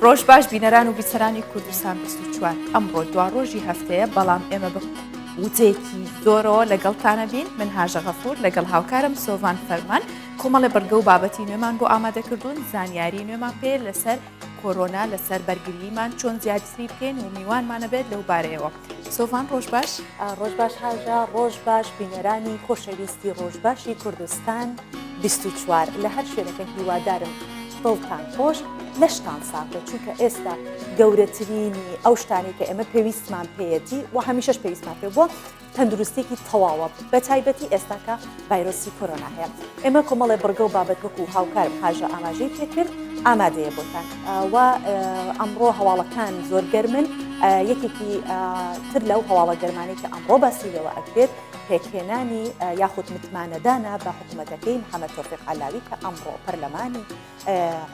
ڕۆژ باش بینەران و بیسەرانی کوردستان 24 ئەمڕۆ دوا ڕۆژی هەفتەیە بەڵام ئێمە وجەیەکی زۆرەوە لەگەڵتانە بین من هاژە غەفور لەگەڵ هاوکارم سۆڤان فەرمان کۆمەڵە بەرگە و بابەتی نوێمان بۆ ئامادەکردوون زانیاری نوێمان پێ لەسەر کۆرۆنا لەسەر بەرگریمان چۆن زیاتری بکەین و میوانمانە بێت لەو بارەیەوە سۆڤان ڕۆژ باش ڕۆژ باش هاژە ڕۆژ باش بینەرانی خۆشەویستی ڕۆژ باشی کوردستان 24 لە هەر شوێنەکە هیوادارم دڵتان خۆش لەشتان ساغێت چونکە ئێستا گەورەترینی ئەو شتانی کە ئێمە پێویستمان پێیەتی و هەمیشەش پێویستمان پێ بووە تەندروستێکی تەواوە بە تایبەتی ئێستاکە ڤایرۆسی کۆرۆنا هەیە ئێمە کۆمەڵێ بڕگە و بابەت وەکو هاوکارم هاژە ئاماژەی پێکرد ئامادەیە بۆتان و ئەمڕۆ هەواڵەکان زۆر گەرمن یەکێکی تر لەو هەواڵە گەرمانەی کە ئەمڕۆ باسی لەوە ئەکرێت پێکهێنانی یاخود متمانەدانە بە حکوومەتەکەی محەممەد تۆفیق عەلاوی کە ئەمڕۆ پەرلەمانی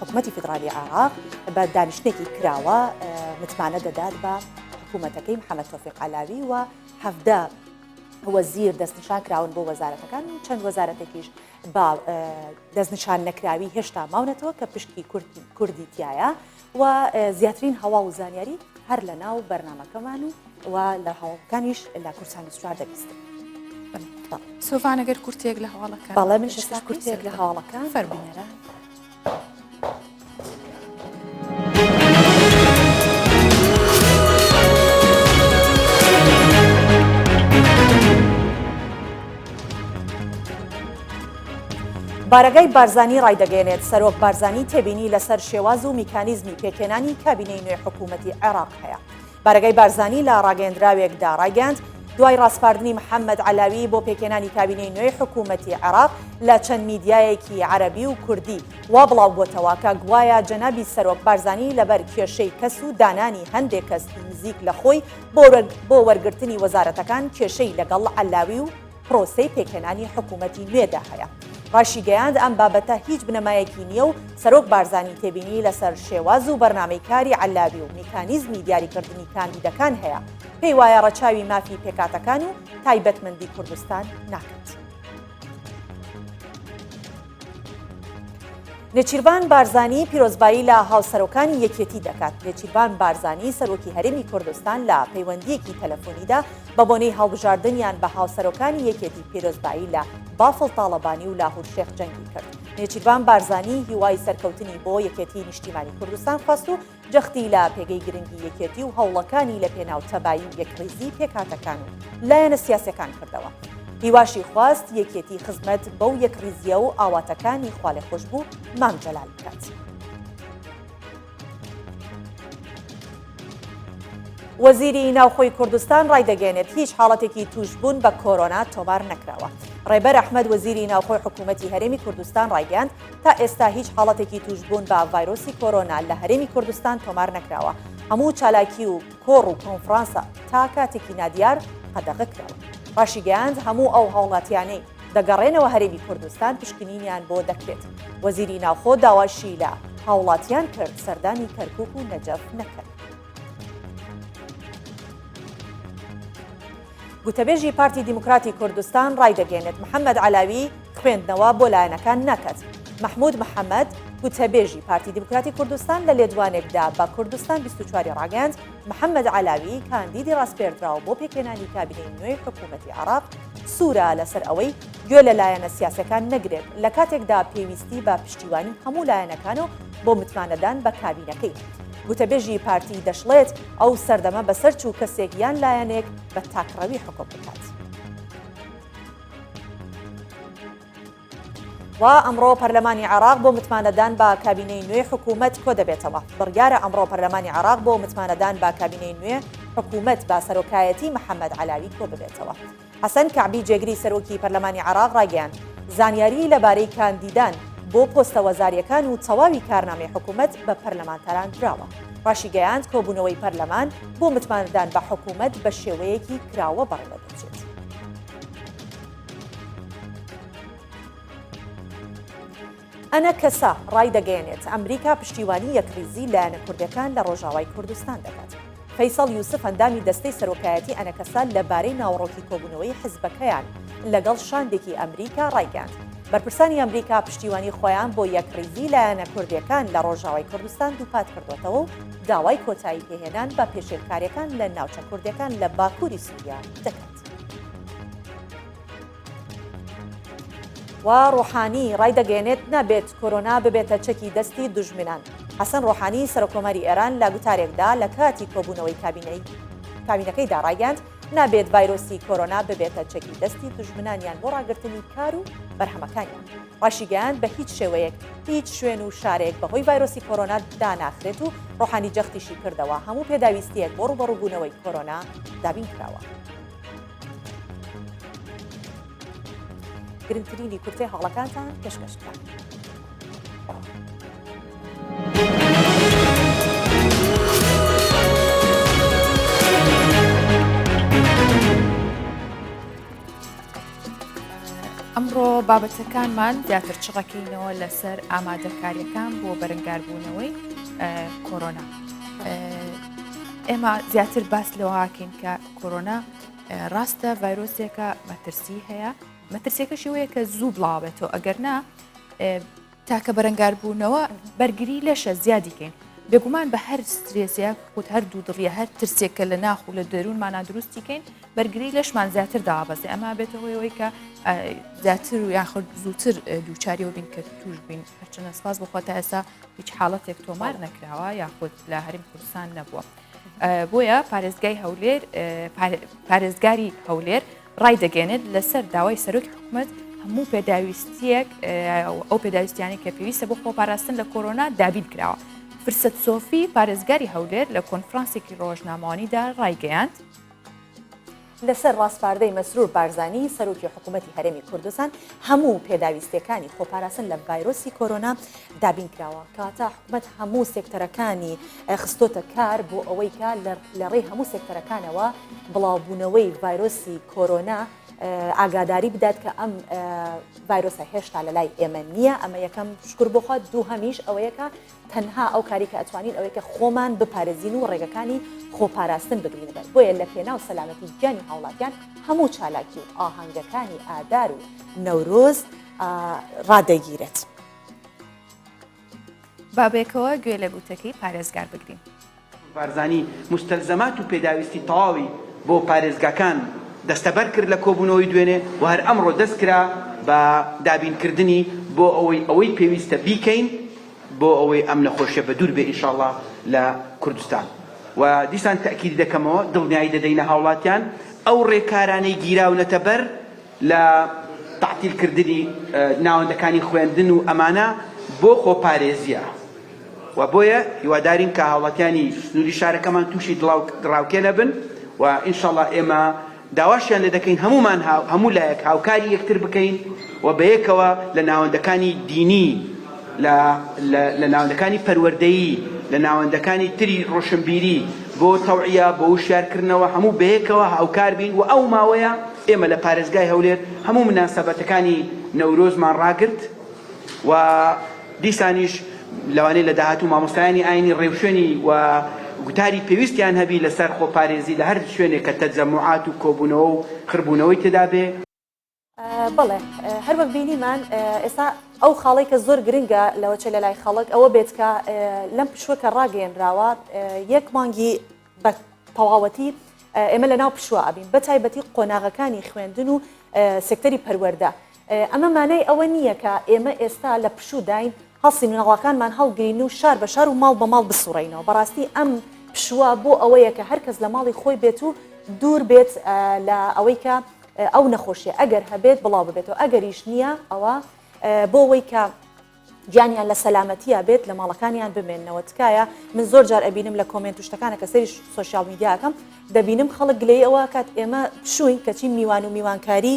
حکوومەتی فدرالی عێراق بە دانیشتێکی کراوە متمانە دەدات بە حکوومەتەکەی محەممەد تۆفیق عەلاوی و هەفدە وەزیر دەستنیشان کراون بۆ وەزارەتەکان چەند وەزارەتێکیش بە دەستنیشان نەکراوی هێشتا ماونەتەوە کە پشکی کوردی تایە و زیاترین هەوا و زانیاری هەر لە ناو بەرنامەکەمان و لە هەواڵەکانیش لە کورسان 24 دەبیستن. سۆڤان ئەگەر کورتێک لە هەواڵەکان بەڵێ من شەش کورتێک لە هەواڵەکان فەربینەرە بارگەی بارزانی ڕایدەگەێنێت سەرۆک بارزانی تێبینی لەسەر شێواز و میکانیزمی پێکێنانی کابینەی نوێ حکوومەتی عێراق هەیە. بارگەی بارزانی لە ڕاگەیەندراوێکدا ڕایگەاند دوای ڕاستپاردنی محەممەد عەلاوی بۆ پێکێنانی کابینەی نوێی حکوومەتی عێراق لە چەند میدیایەکی عەرەبی و کوردی وا بڵاو بۆتەوە کە گوایە جەنابی سەرۆک بارزانی لەبەر کێشەی کەس و دانانی هەندێک کەس نزیک لە خۆی بۆ وەرگرتنی وەزارەتەکان کێشەی لەگەڵ عەلاوی و پرۆسەی پێکێنانی حکوومەتی نوێدا هەیە. ڕاشی گەیاند ئەم بابەتە هیچ بنەمایەکی نییە و سەرۆک بارزانی تێبینی لەسەر شێواز و بەرنامەی کاری عەلاوی و میکانیزمی دیاریکردنی کاندیدەکان هەیە پێی وایە ڕەچاوی مافی پێکاتەکان و تایبەتمەندی کوردستان ناکات. نێچیروان بارزانی پیرۆزبایی لە هاوسەرۆکانی یەکێتی دەکات. نێچیروان بارزانی سەرۆکی هەرێمی کوردستان لە پەیوەندیەکی تەلەفۆنیدا بە بۆنەی هەڵبژاردنیان بە هاوسەرۆکانی یەکێتی پیرۆزبایی لە بافڵ تاڵەبانی و لاهور شێخ جەنگی کرد. نێچیروان بارزانی هیوای سەرکەوتنی بۆ یەکێتی نیشتیمانی کوردستان خواست و جەختی لە پێگەی گرنگی یەکێتی و هەوڵەکانی لە پێناو تەبایی و یەکڕیزی پێکاتەکان و لایەنە سیاسەکان کردەوە. هیواشی خواست یەکێتی خزمەت بەو یەکڕیزیە و ئاواتەکانی خوا لێخۆش بوو مام جەلال بکات. وەزیری ناوخۆی کوردستان ڕایدەگەێنێت هیچ حاڵەتێکی توشبوون بە کۆرۆنا تۆمار نەکراوە. ڕێبەر ئەحمەد وەزیری ناوخۆی حکوومەتی هەرێمی کوردستان ڕایگەاند تا ئێستا هیچ حاڵەتێکی توشبوون بە ڤایرۆسی کۆرۆنا لە هەرێمی کوردستان تۆمار نەکراوە. هەموو چالاکی و کۆڕ و کۆنفرانسە تا کاتێکی نادیار قەدەغە کراوە. ڕاشی گەیاند هەموو ئەو هاوڵاتیانەی دەگەڕێنەوە هەرێمی کوردستان پشکنینیان بۆ دەکرێت. وەزیری ناوخۆ داواشی لە هاوڵاتیان کرد سەردانی کەرکووک و نەجەف نەکرد. گوتەبێژی پارتی دیموکراتی کوردستان ڕایدەگەێنێت محەممەد عەلاوی خوێندنەوە بۆ لایەنەکان ناکات. محمود محەممەد گوتەبێژی پارتی دیموکراتی کوردستان لە لێدوانێکدا بە کوردستان 24 ڕاگەاند محەممەد عەلاوی کاندیدی ڕاستپێردراوە بۆ پێکێنانی کابینەی نوێی حکوومەتی عێراق سوورە لەسەر ئەوەی گوێ لە لایەنە سیاسەکان نەگرێت لە کاتێکدا پێویستی بە پشتیوانی هەموو لایەنەکانەوە بۆ متمانەدان بە کابینەکەی. گوتەبێژی پارتی دەشڵێت ئەو سەردەمە بەسەر چوو کەسێک یان لایەنێک بە تاکڕەوی حکم بکات. و ئەمڕۆ پەرلەمانی عێراق بۆ متمانەدان بە کابینەی نوێ حکوومەت کۆ دەبێتەوە. بڕیارە ئەمڕۆ پەرلەمانی عێراق بۆ متمانەدان بە کابینەی نوێ حکوومەت با سەرۆکایەتی محەممەد عەلاوی کۆ ببێتەوە. حەسەن کەعبی جێگری سەرۆکی پەرلەمانی عێراق ڕایگەیاند زانیاری لەبارەی کاندیدان بۆ پۆستە وەزاریەکان و تەواوی کارنامەی حکوومەت بە پەرلەمانتەران دراوە. ڕاشی گەیاند کۆبوونەوەی پەرلەمان بۆ متمانەدان بە حکوومەت بە شێوەیەکی کراوە بەڕێوە دەچێت. ئەنە کەسا ڕایدەگەێنێت ئەمریکا پشتیوانی یەکڕیزی لایەنە کوردەکان لە ڕۆژاوای کوردستان دەکات. فەیسەڵ یوسف هەندامی دەستەی سەرۆکایەتی ئەنە کەسا لەبارەی ناوەڕۆکی کۆبوونەوەی حزبەکەیان لەگەڵ شاندێکی ئەمریکا ڕایگەاند. بەرپرسانی ئەمریکا پشتیوانی خۆیان بۆ یەکڕیزی لایەنە کوردیەکان لە ڕۆژاوای کوردستان دووپات کردوێتەوە و داوای کۆتایی پێهێنان بە پێشێلکاریەکان لە ناوچە کوردیەکان لە باکووری سووریا دەکات. و ڕۆحانی ڕای دەگەێنێت نابێت کۆرۆنا ببێتە چەکی دەستی دوژمنان. حەسەن ڕۆحانی سەرۆکۆمەری ئێران لە گوتارێکدا لە کاتی کۆبوونەوەی کابینەکەیدا ڕایگەاند نابێت ڤایرۆسی کۆرۆنا ببێتە چەکی دەستی دوژمنانیان بۆ ڕاگررتنی کار و بەرهەمەکانیان. ڕاشیگەیان بە هیچ شێوەیەک هیچ شوێن و شارێک بەهۆی ڤایرۆسی کۆرۆنا داناخرێت و ڕۆحانی جەختیشی کردەوە هەموو پێداویستیەک بۆ ڕوبەڕووبوونەوەی کۆرۆنا دابین کراوە. گرنگترینی کورتەی هەوڵەکانتان پێشکەشکرا. ئەمڕۆ بابەتەکانمان زیاتر چڕەکەینەوە لەسەر ئامادەکاریەکان بۆ بەرەنگاربوونەوەی کۆرۆنا. ئێمە زیاتر باس لەوەکەین کە کۆرۆنا ڕاستە ڤایرۆسێکە مەترسی هەیە، مەترسێکە شێوەیە کە زوو بڵاوێتەوە ئەگەر نا تاکە بەرەنگاربوونەوە بەرگری لەشە زیادیکەین. بێگومان بە هەر سترێسەیە خۆت هەر دوو دڵیە هەر ترسێکە لە ناخ و لە دەروونمانە دروستیکەین بەرگری لەشمان زیاتر دابەزێ ئەمە بێتەوەی کە زیاتر و یاخود زووتر دووچاریەوە بین کە توش بین. هەرچەنە سپاس بخۆتە ئێستا هیچ حاڵەتێک تۆمار نەکراوە یاخود لە هەرێم کوردستان نەبووە. بۆیە پارێزگاری هەولێر ڕای دەگەێنێت لەسەر داوای سەرۆکی حکوومەت هەموو پێداویستیەک ئەو پێداویستیانی کە پێویستە بۆ خۆپاراستن لە کۆرۆنا دابین کراوە. فرسەت سۆفی پارێزگاری هەولێر لە کۆنفرانسێکی ڕۆژنامەوانیدا ڕایگەیاند لەسەر ڕاستپاردەی مەسرور بارزانی سەرۆکی حکوومەتی هەرێمی کوردستان هەموو پێداویستەکانی خۆپاراستن لە ڤایرۆسی کۆرۆنا دابین کراوە کاتە حکوومەت هەموو سێکتەرەکانی خستۆتە کار بۆ ئەوەی کە لە ڕێی هەموو سێکتەرەکانەوە بڵاوبوونەوەی ڤایرۆسی کۆرۆنا ئاگاداری بدات کە ئەم ڤایرۆسە هێشتا لە لای ئێمە نییە. ئەمە یەکەم شکر بخوات دوو هەمیش ئەوەیەکە تەنها ئەو کاری کە ئەتوانین ئەوەیە کە خۆمان بپارێزین و ڕێگەکانی خۆپاراستن بگرینەوە. بۆیە لە پێناو سەلامەتی گیانی هاوڵاتیان هەموو چالاکی و ئاهەنگەکانی ئادار و نەورۆز ڕادەگیرێت. بابێکەوە گوێ لە گوتەکەی پارێزگار بگرین. بارزانی مستەلزەمات و پێداویستی تەواوی بۆ پارێزگاکان دەستەبەر کرد لە کۆبوونەوەی دوێنێ و هەر ئەمڕۆ دەستکرا بە دابینکردنی بۆ ئەوەی پێویستە بیکەین بۆ ئەوەی ئەم نەخۆشیە بە دوور بێ ئینشاءڵڵا لە کوردستان. و دیسان تەکید دەکەمەوە دڵنیایی دەدەینە هاوڵاتیان ئەو ڕێکارانەی گیراونەتە بەر لە تەعتیلکردنی ناوەندەکانی خوێندن و ئەمانە بۆ خۆپارێزیە. و بۆیە هیوادارین کە هاوڵاتیانی سنووری شارەکەمان تووشی دڵاوکێ نەبن و ئینشاءڵڵا ئێمە داواشیان لێ دەکەین هەمومان هەموو لایەک هاوکاری یەکتر بکەین و بەیەکەوە لە ناوەندەکانی دینی لە ناوەندەکانی پەروەردەیی لە ناوەندەکانی تری ڕۆشنبیری بۆ تەوعیە بۆ وشارکردنەوە هەموو بەیەکەوە هاوکار بین و ئەو ماوەیە ئێمە لە پارێزگای هەولێر هەموو مناسەبەتەکانی نەورۆزمان ڕاگرت و دیسانیش لەوانەیە لە داهاتوو مامۆستایانی ئاینی ڕێوشێنی و گوتاری پێویستیان هەبی لەسەر خۆپارێزی لە هەر شوێنێک کە تەجەموعات و کۆبوونەوە و خربوونەوەی تێدا بێ. بەڵێ هەر وەک بینیمان ئێستا ئەو خاڵی کە زۆر گرنگە لەوە چە لە لای خەڵک ئەوە بێت کە لەم پشووە کە ڕاگەیەنراوە یەک مانگی بە تەواوەتی ئێمە لە ناو پشووە ئابین بە تایبەتی قۆناغەکانی خوێندن و سێکتەری پەروەردە. ئەمە مانای ئەوە نییە کە ئێمە ئێستا لە پشوو داین هەڵسی مناڵەکانمان هەڵگرین و شار بە شار و ماڵ بە ماڵ بسوڕینەوە. بەڕاستی ئەم پشووە بۆ ئەوەیە کە هەر کەس لە ماڵی خۆی بێت و دوور بێت لە ئەوەی کە ئەو نەخۆشیە ئەگەر هەبێت بڵاو ببێتەوە ئەگەریش نییە ئەوە بۆ ئەوەی کە گیانیان لە سەلامەتیە بێت لە ماڵەکانیان بمێننەوە. تکایە من زۆر جار ئەبینم لە کۆمنت و شتەکانە کە سەری سۆشیال میدیاکەم دەبینم خەڵک گلەی ئەوە کات ئێمە پشوین کەچی میوان و میوانکاری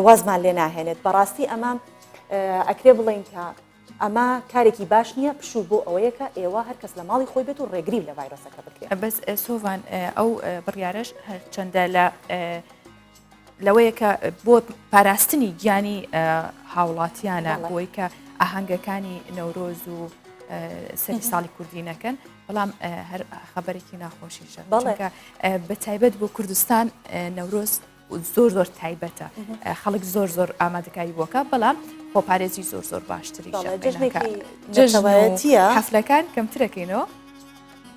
وازمان لێ ناهێنێت. بەڕاستی ئەمە ئەکرێ بڵین کە ئەمە کارێکی باش نییە پشوو بۆ ئەوەیە کە ئێوە هەر کەس لە ماڵی خۆی بێت و ڕێگری لە ڤایرۆسەکە بکرێت. بەس سۆڤان ئەو بڕیارەش هەرچەندە لەوەیە کە بۆ پاراستنی گیانی هاوڵاتیانە بۆی کە ئاهەنگەکانی نەورۆز و سەری ساڵی کوردی نەکەن بەڵام هەر خەبەرێکی ناخۆشیشە چونکە بە تایبەت بۆ کوردستان نەورۆز زۆر تایبەتە خەڵک زۆر ئامادەکاری بووەکە بەڵام خۆپارێزی زۆر باشتری حەفلەکان کەمترەکەینەوە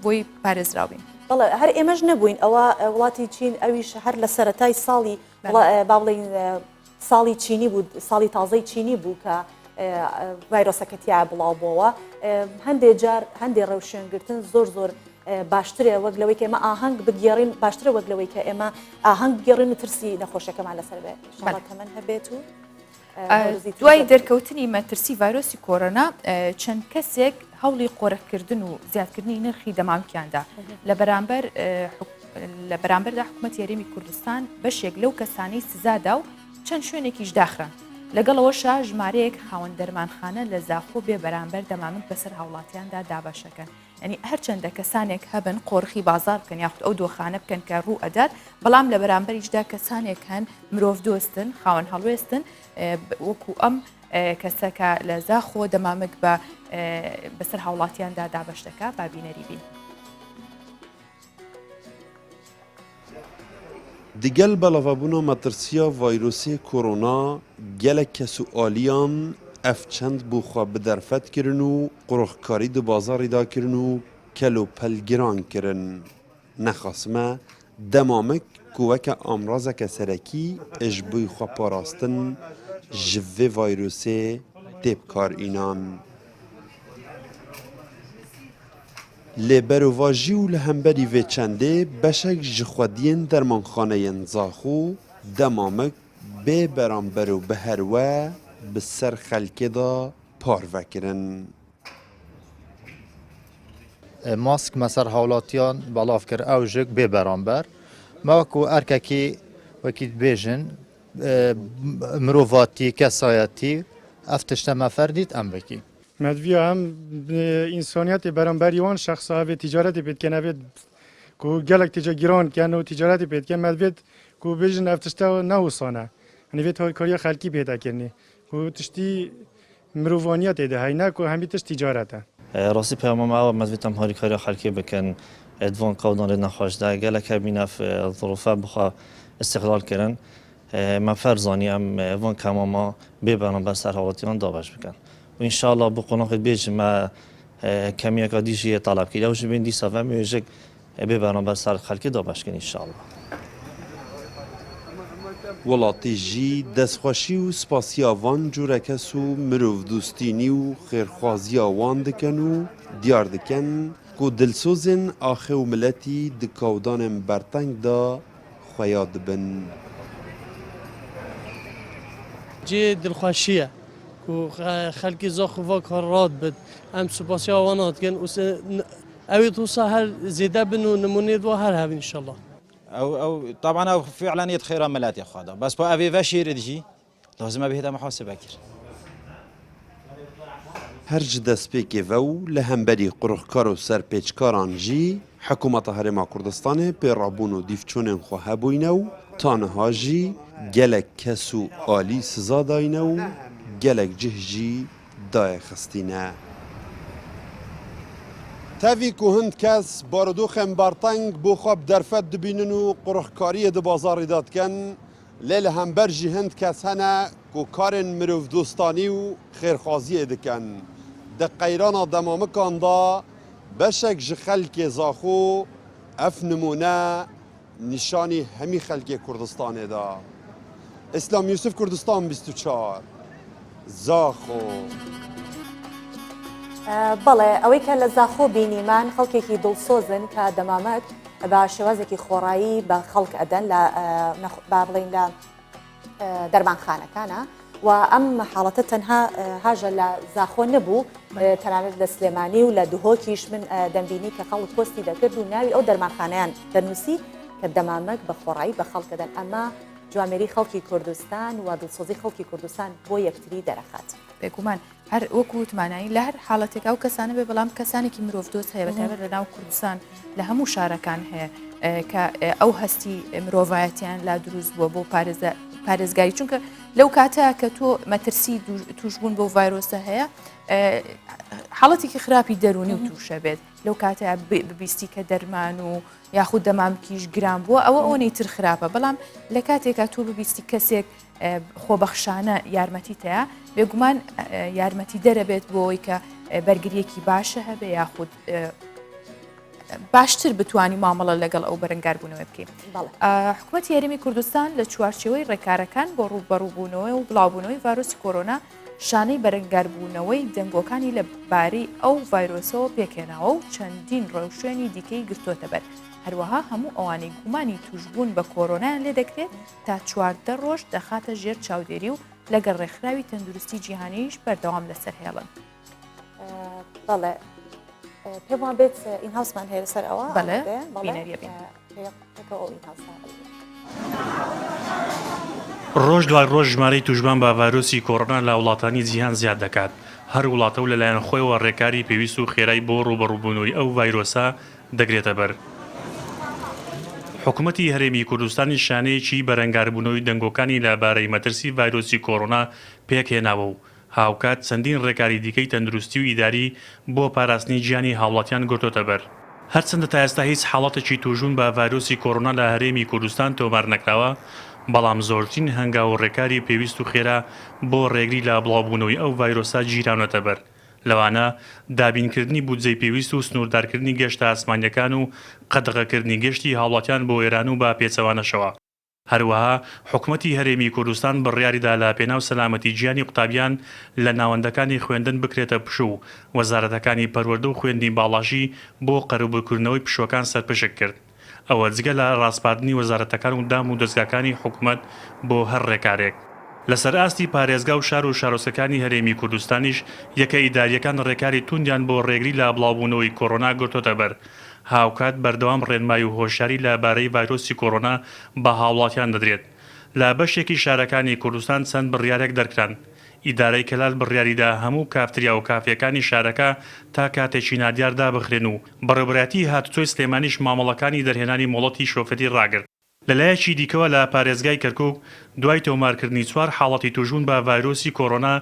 بۆی پارێزراوین. بەڵێ هەر ئێمەش نەبووین ئەوە وڵاتی چین ئەویش هەر لە سەرەتای ساڵی با بڵێن ساڵی چینی بوو ساڵی تازەی چینی بوو کە ڤایرۆسەکەتیا بڵاو بووەوە هەندێک جار هەندێک ڕێوشێنگرتن زۆر باشترێ وەک لەوەی کە ئێمە ئاهەنگ بگێڕین باشترە وەک لەوەی کە ئێمە ئاهەنگ بگێڕین و ترسی نەخۆشەکەمان لەسەر بێت شڵەکەمان هەبێت و دوای دەرکەوتنی مەترسی ڤایرۆسی کۆرۆنا چەند کەسێک هەوڵی قۆرەکردن و زیادکردنی نرخی دەمامکیاندا لە بەرامبەردا حکوومەت یاریمی کوردستان بەشێک لەو کەسانەی سزادا و چەند شوێنێکیش داخران لەگەڵەوەشە ژمارەیەک خاوەن دەرمانخانە لە زاخۆ بێ بەرامبەر دەمامک بەسەر هاوڵاتیاندا دابەشەکەن ینی هەرچەندە کەسانێک هەبن قۆرخی بازار بکەن یاخود ئەو دۆخانە بکەن کە ڕوو ئەدات بەڵام لە بەرامبەریشدا کەسانێک هەن مرۆڤ دۆستن خاوەن هەڵوێستن وەکو ئەم کەسەکە لە زاخۆ دەمامک بەسەر هاوڵاتیاندا دابەشەکە بابینەری بین. دیگەل بەڵەوەبوونا مەترسیە ڤایرۆسی کۆرۆنا gelek kesualiyan ev çend bû xwe bi derfet kirin û quroxkarî di bazarê da kirin û kelopelgiran kirin. Nexasime demamik ku weke amrazeke serekî ji bûyî xwe parastin ji vê vayrosê tê bikarînan. Lê berovajî û li hemberî vê çendê beşek ji xwediyên dermanxaneyên Zaxû demamik bê beramber û bi herwe bi ser xelkê da parvekirin. ماسک مەسەر هاوڵاتیان بەڵاو کرد ئەو ژک بێ بەرامبەر ماوەکو ئەرکەکی وەکی بێژن مرۆڤاتی کەسایەتی ئەف تشتەمە فەردیت ئەم بکی مدویا هم انسانیت برانبری وان شخص ها تجارتی پید کنه بید کو گلک تجاران کنه و تجارتی پید کنه مدوید کو بیشتر نفتشته و نوسانه نوید های کاری خالقی پیدا کنی کو تشتی مروانیت ایده های نه کو همی تشت تجارته راستی پیامم او مدوید هم هاری کاری خالقی بکن ادوان قودان نخواش ده گلک بینف ظروفه بخوا استقلال کردن من فرزانی هم وان کماما به برانبر سر حواتیان دابش بکن و انشالله بقناخ بیج ما کمی اکادیشی طلب کرده و جبین دی سوم میوجک به برنامه سر خلکی دابش کن انشالله. وڵاتی جی دەستخۆشی و سپاسیا وان جوورەکەس و مرۆڤ دوستینی و خێرخوازییا وان دکەن و دیار دکەن ku dilsozên axê û miletî di kawdanên berteng da xweya dibin. Cê dilxweşiye ku xelkê zaxuva kar rad bid em spasiya wan hatkin û ew ê wisa her zêde bin û nimunê wa her hebin inşallah. او طبعا او فعلا خير ملات يا خاطر بس بو افي فاشي ريدجي لازم بهدا محاسبه كر هر ji destpêkê ve û li hemberî quruxkar û serpêçkaran jî hikûmeta Herêma Kurdistanê pêrabûn û dîvçûnên xwe hebûyne û taniha jî gelek kes û alî siza dayne û gelek cih jî dayê xistîne. Tevî ku hind kes barodûxên berteng bû xwe bi derfet dibînin û quruxkariyê di bazarê da dikin lê li hember jî hind kes hene ku karên mirovdostanî û xêrxwaziyê dikin. Di qeyrana demamikan da beşek ji xelkê Zaxû ev nimûne nîşanî hemî xelkê Kurdistanê da. İslam Yusuf Kurdistan 24 Zaxû. بەڵێ ئەوەی کە لە زاخۆ بینیمان خەڵکێکی دڵسۆزن کە دەمامەت بە شێوازێکی خۆڕایی بە خەڵک ئەدەن لە با بڵێن لە دەرمانخانەکانە و ئەم حاڵەتە تەنها هاژە لە زاخۆ نەبوو تەنانەت لە سلێمانی و لە دوهۆکیش من دەمبینی کە خەڵک پۆستی دەکرد و ناوی ئەو دەرمانخانەیان دەنووسی کە دەمامەت بە خۆڕایی بە خەڵکەدەن ئەمە جوامێری خەڵکی کوردستان و دڵسۆزی خەڵکی کوردستان بۆ یەکتری دەرەخات. بێگومان هەر وەکو وتمانایی لە هەر حاڵەتێک ئەو کەسانە بێ بەڵام کەسانێکی مرۆڤ دۆست هەیە بەتابەت لە ناو کوردستان لە هەموو شارەکان هەیە کە ئەو هەستی مرۆڤایەتیان لا دروست بووە بۆ پارێزگاری چونکە لەو کاتە کە تۆ مەترسی توشبوون بۆ ڤایرۆسە هەیە حاڵەتێکی خراپی دەرونی و تووشە بێت لەو کاتەیە ببیستی کە دەرمان و یاخود دەمامکیش گران بووە ئەوە ئەوەی تر خراپە بەڵام لە کاتێکە تو ببیستی کەسێک خۆبەخشانە یارمەتیتەیە بێگومان یارمەتی دەرەبێت بۆی کە بەرگریەکی باشە هەبێ یاخود باشتر بتوانی مامەڵە لەگەڵ ئەو بەرەنگاربوونەوە بکەین. حکوومەتی هەرێمی کوردستان لە چوارچێوەی ڕێکارەکان بۆ ڕووبەڕووبوونەوەی و بڵاوبوونەوەی ڤایرۆسی کۆرۆنا شانەی بەرەنگاربوونەوەی دەنگۆکانی لەبارەی ئەو ڤایرۆسەوە پێکێناوە و چەندین ڕێوشوێنی دیکەی گرتوۆتە بەر. هەروەها هەموو ئەوانەی گومانی توشبوون بە کۆرۆنایان لێ دەکرێت تا 14 ڕۆژ دەخاتە ژێر چاودێری و لەگەڵ ڕێکخراوی تەندروستی جیهانیش بەردەوام لەسەر هێڵن. بەڵێ پێم وان بێت ئین هاوسمان هەیە لەسەر ئەوە ڕۆژ دوای ڕۆژ ژمارەی توشبان بە ڤایرۆسی کۆڕۆنا لە وڵاتانی جیهان زیاد دەکات. هەر وڵاتە و لەلایەن خۆیەوە ڕێکاری پێویست و خێرای بۆ ڕوبەڕووبوونەوەی ئەو ڤایرۆسە دەگرێتە بەر. حکوومەتی هەرێمی کوردستانی شانەیەکی بەرەنگاربوونەوەی دەنگۆکانی لەبارەی مەترسی ڤایرۆسی کۆڕۆنا پێکهێناوە و هاوکات چەندین ڕێکاری دیکەی تەندروستی و ئیداری بۆ پاراستنی گیانی هاوڵاتیان گرتۆتە بەر. هەرچەندە تا ئێستا هیچ حاڵەتێکی توژون بە ڤایرۆسی کۆڕۆنا لە هەرێمی کوردستان تۆمار نەکراوە، بەڵام زۆرترین هەنگاو ڕێکاری پێویست و خێرا بۆ ڕێگری لە بڵاوبوونەوەی ئەو ڤایرۆسە گیرانەتە بەر. لەوانە دابینکردنی بودجەی پێویست و سنووردارکردنی گەشتە ئاسمانیەکان و قەدەغەکردنی گەشتی هاوڵاتیان بۆ ئێران و با پێچەوانەشەوە. هەروەها حکوومەتی هەرێمی کوردستان بڕیاریدا لە پێناو سەلامەتی گیانی قوتابیان لە ناوەندەکانی خوێندن بکرێتە پشو و وەزارەتەکانی پەروەردە و خوێندی باڵاشی بۆ قەرەبووکردنەوەی پشوەکان سەرپشک کرد. ئەوە جگە لە ڕاستپاردنی وەزارەتەکان و دام و دەستگاکانی حکوومەت بۆ هەر ڕێکارێک. لەسەر ئاستی پارێزگا و شار و شارۆچکەکانی هەرێمی کوردستانیش یەکە ئیداریەکان ڕێکاری توندیان بۆ ڕێگری لە بڵاوبوونەوەی کۆڕۆنا گرتۆتە بەر. هاوکات بەردەوام ڕێنمایی و هۆشیاری لەبارەی ڤایرۆسی کۆڕۆنا بە هاوڵاتیان دەدرێت. لە بەشێکی شارەکانی کوردستان چەند بڕیارێک دەرکران. ئیدارەی کەلال بڕیاریدا هەموو کافتریا و کافیەکانی شارەکە تا کاتێکی نادیاردا بخرێن و بەڕێوەبەتی هاتوچۆی سلێمانیش مامەڵەکانی دەرهێنانی مۆڵەتی شۆفێری ڕاگرت. لەلایەکی دیکەوە لە پارێزگای کەرکووک دوای تۆمارکردنی 4 حاڵەتی توژون بە ڤایرۆسی کۆڕۆنا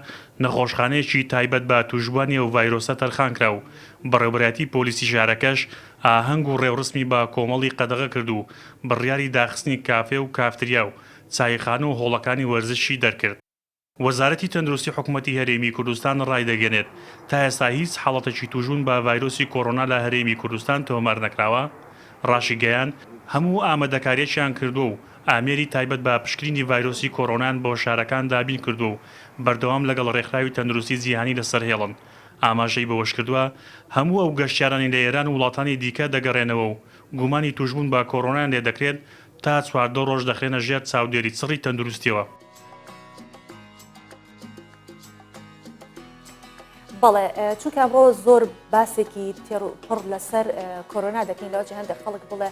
نەخۆشخانەیەکی تایبەت بە توشبوانی و ڤایرۆسە تەرخانکرا و بەڕێوەبەتی پۆلیسی شارەکەش ئاهەنگ و ڕێوڕسمی بە کۆمەڵی قەدەغە کرد و بڕیاری داخستنی کافێ و کافتریا و چایخانە و هۆڵەکانی وەرزشی دەرکرد. وەزارەتی تەندروستی حکوومەتی هەرێمی کوردستان ڕایدەگەنێت تا ئێستا هیچ حاڵەتێکی توژون بە ڤایرۆسی کۆڕۆنا لە هەرێمی کوردستان تۆمار نەکراوە. ڕاشی گەیان هەموو ئامادەکاریەکیان کردو و ئامێری تایبەت بە پشکنینی ڤایرۆسی کۆڕۆنان بۆ شارەکان دابین کردو و بەردەوام لەگەڵ ڕێکخراوی تەندروستی جیهانی لەسەر هێڵن. ئاماژەی بەوەش کردووە هەموو ئەو گەشتیارانی لە ئێران و وڵاتانی دیکە دەگەڕێنەوە و گومانی توشبوون بە کۆڕۆنایان لێ دەکرێت تا 14 ڕۆژ دەخرێنە ژێر چاودێری چڕی تەندروستیەوە. بەڵێ چونکە ئەمڕۆ زۆر باسێکی پڕ لەسەر کۆرۆنا دەکەین لەوە هەندێک خەڵک بڵێ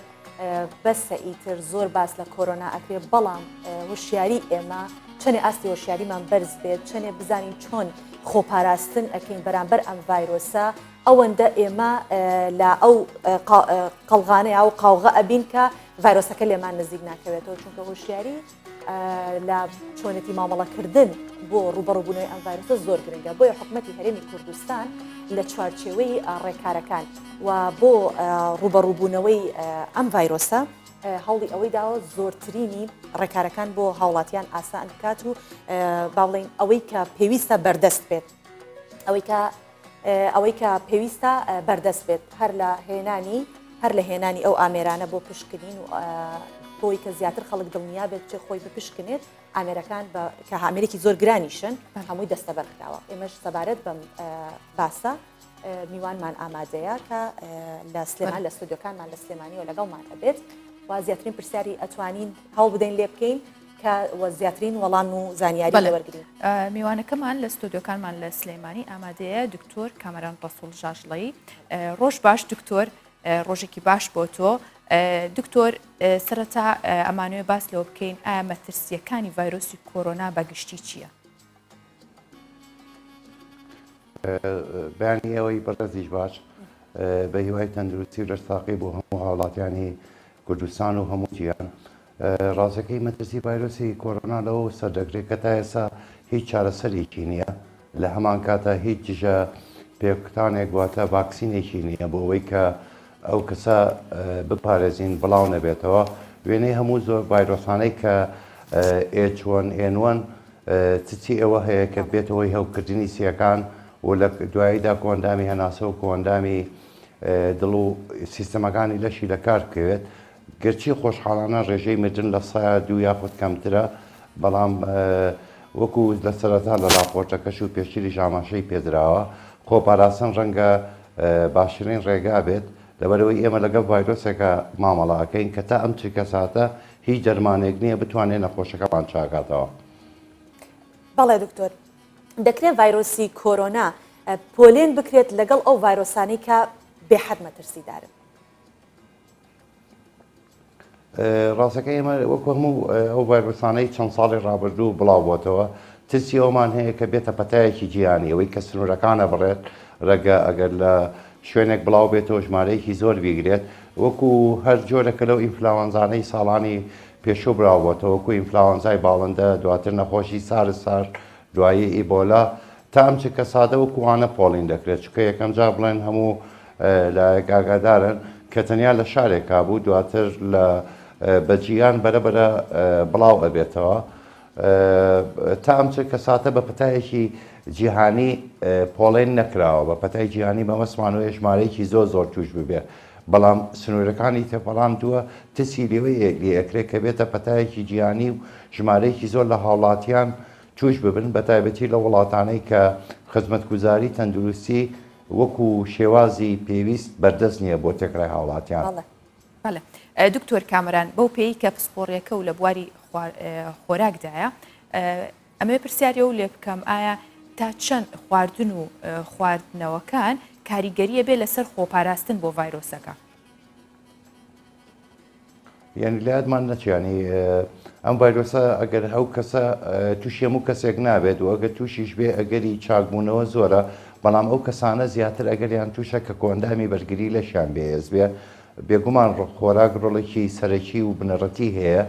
بەسە ئیتر زۆر باس لە کۆرۆنا ئەکرێت بەڵام وشیاری ئێمە چەنێ ئاستی وەشیاریمان بەرز بێت چەنێ بزانین چۆن خۆپاراستن ئەکەین بەرامبەر ئەم ڤایرۆسە ئەوەندە ئێمە لە ئەو قەڵغانەیە و قاوغە ئەبین کە ڤایرۆسەکە لێمان نزیک ناکەوێتەوە چونکە هۆشیاری لە چۆنێتی مامەڵەکردن بۆ ڕوبەڕووبوونەوەی ئەم ڤایرۆسە زۆر گرنگە. بۆیە حکوومەتی هەرێمی کوردستان لە چوارچێوەی ڕێکارەکان و بۆ ڕوبەڕووبوونەوەی ئەم ڤایرۆسە هەوڵی ئەوەی داوە زۆرترینی ڕێکارەکان بۆ هاوڵاتیان ئاسان بکات و باڵێن ئەوەی کە پێویستە بەردەست بێت ئەوەی کە پێویستە بەردەست بێت هەر لە هێنانی ئەو ئامێرانە بۆ پشکنین و بۆی کە زیاتر خەڵک دڵنیا بێت چه خۆی بپشکنێت ئامێرەکان کە ئامێرێکی زۆر گرانیشن هەمووی دەستە بەرکراوە. ئێمەش سەبارەت بەم باسە میوانمان ئامادەیە کە لە سلێمان لە ستودیۆکانمان لە سلێمانی و لەگەڵمان ئەبێت و زیاترین پرسیاری ئەتوانین هەوڵ بدەین لێ بکەین کە زیاترین وەڵام و زانیاری لەوەرگرین. میوانەکەمان لە ستودیۆکانمان لە سلێمانی ئامادەیە دکتۆر کامەران ڕەسوڵ ژاژڵەی. ڕۆژ باش دکتۆر، ڕۆژێکی باش بۆ تۆ. دکتۆر سەرەتا ئەمانوێ باس لەوە بکەین ئایا مەترسیەکانی ڤایرۆسی کۆرۆنا بەگشتی چییە؟ بەیانی ئەوەی بەڕێزیش باش بە هیوای تەندروستی و لەرساقی بۆ هەموو هاوڵاتیانی کوردستان و هەموو جیهان. ڕاستەکەی مەترسی ڤایرۆسی کۆرۆنا لەوە سەردەگرێت کە تا ئێستا هیچ چارەسەرێکی نییە. لە هەمان کاتە هیچ پێکتانێک واتە ڤاکسینێکی نییە بۆ ئەوەی کە ئەو کەسە بپارێزین بڵاو نەبێتەوە وێنەی هەموو زۆر ڤایرۆسانەی کە H1N1 چی ئەوە هەیە کە بێتەوەی هەوکردنی سیەکان و لە دواییدا کۆندامی هەناسە و کۆندامی دڵ و سیستەمەکانی لەشی لە کار بکەوێت گەرچی خۆشحاڵانە ڕێژەی مردن لە سایە دوو یاخود کەمترە بەڵام وەکو لە سەرەتا لە راپۆرتەکەش و پێشتری ژاماشەی پێدراوە خۆپاراستن ڕەنگە باشترین ڕێگا بێت لەبەرەوەی ئێمە لەگەڵ ڤایرۆسێکە مامەڵاکەین کە تا ئەم چ کەساتە هیچ دەرمانێک نییە بتوانێت نەخۆشەکەمان چاکاتەوە. بەڵێ دکتۆر دەکرێت ڤایرۆسی کۆرۆنا پۆلێن بکرێت لەگەڵ ئەو ڤایرۆسانی کە بێحەد مەترسیدارن. ڕاستەکە ئێمە وەکو هەموو ئەو ڤایرۆسانەی چەند ساڵی ڕابردوو بڵاو بۆتەوە ترسی ئەومان هەیە کە بێتە پەتایەکی جیهانی ئەوەی کە سنوورەکانە بڕێت ڕێگە ئەگەر لە شوێنێک بڵاو بێتەوە ژمارەیەکی زۆر بیگرێت وەکو هەر جۆرەکە لەو ئینفلاوەنزانەی ساڵانی پێشوو براوەتەوە وەکو ئینفلاوەنزای باڵندە دواتر نەخۆشی سار دوایی ئیبۆلا تا ئەم چ کەسادە وەکووانە پۆڵین دەکرێت چکە یەکەم جا بڵێن هەموو لایەک ئاگادارن کە تەنیا لە شارێکا بوو دواتر لە بەجییان بەرەبرە بڵاو ئەبێتەوە تا ئەم چ کەساتە بە پەتایەکی جیهانی پۆڵێن نەکراوە بە پەتای جیهانی بەمەسمانەوەی ژمارەیەکی زۆر توش ببێ بەڵام سنوورەکانی تێپەڵاندووە تسی لێوەی ئەکرێت کە بێتە پەتایەکی جیهانی و ژمارەیەکی زۆر لە هاوڵاتیان توش ببن بە تایبەتی لە وڵاتانەی کە خزمەتگوزاری تەندروستی وەکو شێوازی پێویست بەردەست نییە بۆ تێکرای هاوڵاتیان. بەڵێ دکتۆر کامەران بەو پێی کە پسپۆڕیەکە و لە بواری خۆراکدایە ئەمە پرسیارە و لێ بکەم ئایا تا چەند خواردن و خواردنەوەکان کاریگەریە بێ لەسەر خۆپاراستن بۆ ڤایرۆسەکە؟ یعنی لایەتمان نەچیانی ئەم ڤایرۆسە ئەگەر ئەو کەسە تووشی هەموو کەسێک نابێت و ئەگەر تووشیش بێ ئەگەری چاکبوونەوە زۆرە بەڵام ئەو کەسانە زیاتر ئەگەریان تووشە کە کۆندامی بەرگری لەشیان بێز بێ بێگومان خۆراک ڕۆڵێکی سەرەکی و بنەڕەتی هەیە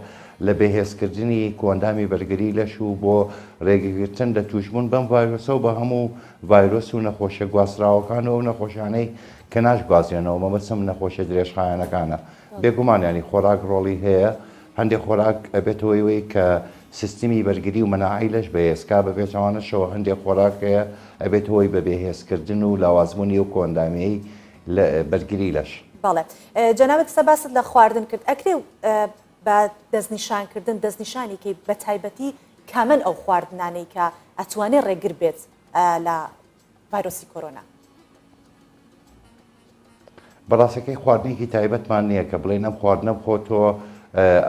لە بەهێزکردنی کۆندامی بەرگری لەش و بۆ ڕێگەگرتن لە توشبوون بەم ڤایرۆسە و بە هەموو ڤایرۆس و نەخۆشە گواستراوەکان و ئەو نەخۆشانەی کە ناشگوازیێنەوە مەبەستم نەخۆشە درێژخایەنەکانە بێگومان ینی خۆراک ڕۆڵی هەیە هەندێک خۆراک ئەبێتەوەی کە سیستمی بەرگری و مەناعی لەش بەهێزکا بەبێتەوانەشەوە هەندێک خۆراک هەیە ئەبێتەوەی بە بێهێزکردن و لاوازبوونی و کۆندامیی بەرگری لەش. بەڵێ جەنابەت سە باست لە خواردن کرد ئەکرێ بە دەستنیشانکردن دەستنیشانێکی بە تایبەتی کامەن ئەو خواردنانەی کە ئەتوانێت ڕێگر بێت لە ڤایرۆسی کۆرۆنا. بەڕاستەکەی خواردنێکی تایبەتمان نییە کە بڵێن ئەم خواردنە بخۆتەوە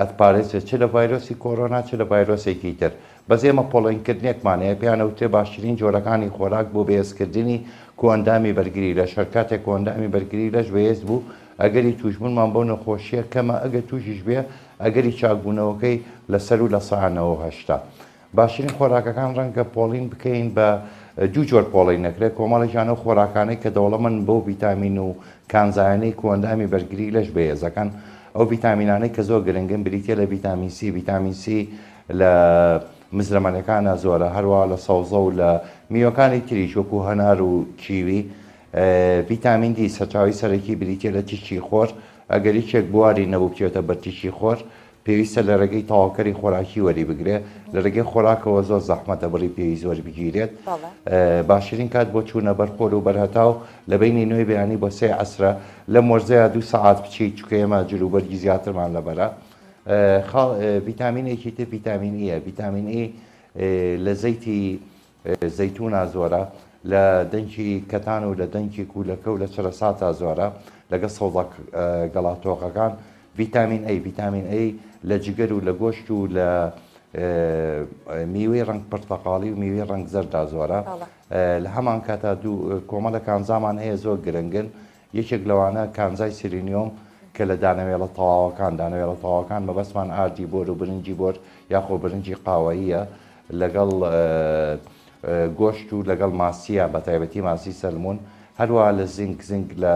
ئەتپارێزێت چ لە ڤایرۆسی کۆرۆنا چ لە ڤایرۆسێکی تر بەس ئێمە پۆڵێنکردنێکمانەیە پیانەوتێ باشترین جۆرەکانی خۆراک بۆ بەهێزکردنی کۆندامی بەرگری لە شەرکاتێک کۆندامی بەرگری لەش بەهێز بوو ئەگەری توشبوونمان بۆ نەخۆشیە کەمە ئەگە تووشیش بێ ئەگەری چاکبوونەوەکەی لەسەر و لە ساانەوە هەشتا باشترین خۆراکەکان ڕەنگە پۆڵین بکەین بە دوو جۆر پۆڵی نەکرێت کۆمەڵێکیانە خۆراکانەی کە دەوڵەمەند بۆ ڤیتامین و کانزایانەی کۆندامی بەرگری لەش بەهێزەکان ئەو ڤیتامینانەی کە زۆر گرنگن بریتە لە ڤیتامین سی لە مزرەمەنەکانە زۆرە هەروە لە سەوزە و لە میوەکانی تریش وەکو هەنار و کیوی ڤیتامین دی سەرچاوی سەرەکی بریتە لە تیشی خۆر ئەگەر هیچێک بواری نەبوو بچێتە بەر تیشی خۆر پێویستە لە ڕێگەی تەواوکەری خۆراکی وەری بگرێ لە ڕێگەی خۆراکەوە زۆر زەحمەتە بڕی پێوی زۆر بگیرێت باشترین کات بۆ چوونە بەرخۆر و بەرهەتاو لە بینی نوێی بەیانی بۆ 3 عەسرە لە مۆرزەیە 2 سەعات بچیت چکە ئێمە جلوبەرگی زیاترمان لەبەرە ڤیتامینێکی تر ڤیتامین ئیە ڤیتامین ئی لە زەیتی زەیتونە زۆرە لە دەنگی کەتان و لە دەنگی کوولەکە و لە چرەساتە زۆرە لەگە سەوزە گەڵاتۆقەکان ڤیتامین ئەی لە جگەر و لە گۆشت و لە میوەی ڕەنگ پرتەقاڵی و میوەی ڕەنگ زەردا زۆرە لە هەمان کاتا دوو کۆمەڵە کانزامان هەیە زۆر گرنگن یەکێک لەوانە کانزای سیلینیۆم کە لە دانەوێڵە تەواوەکان مەبەستمان ئاردی بۆر و برنجی بۆر یاخۆ برنجی قاوەییە لەگەڵ گۆشت و لەگەڵ ماسیە بە تایبەتی ماسی سەلمون هەروە لە زینگ لە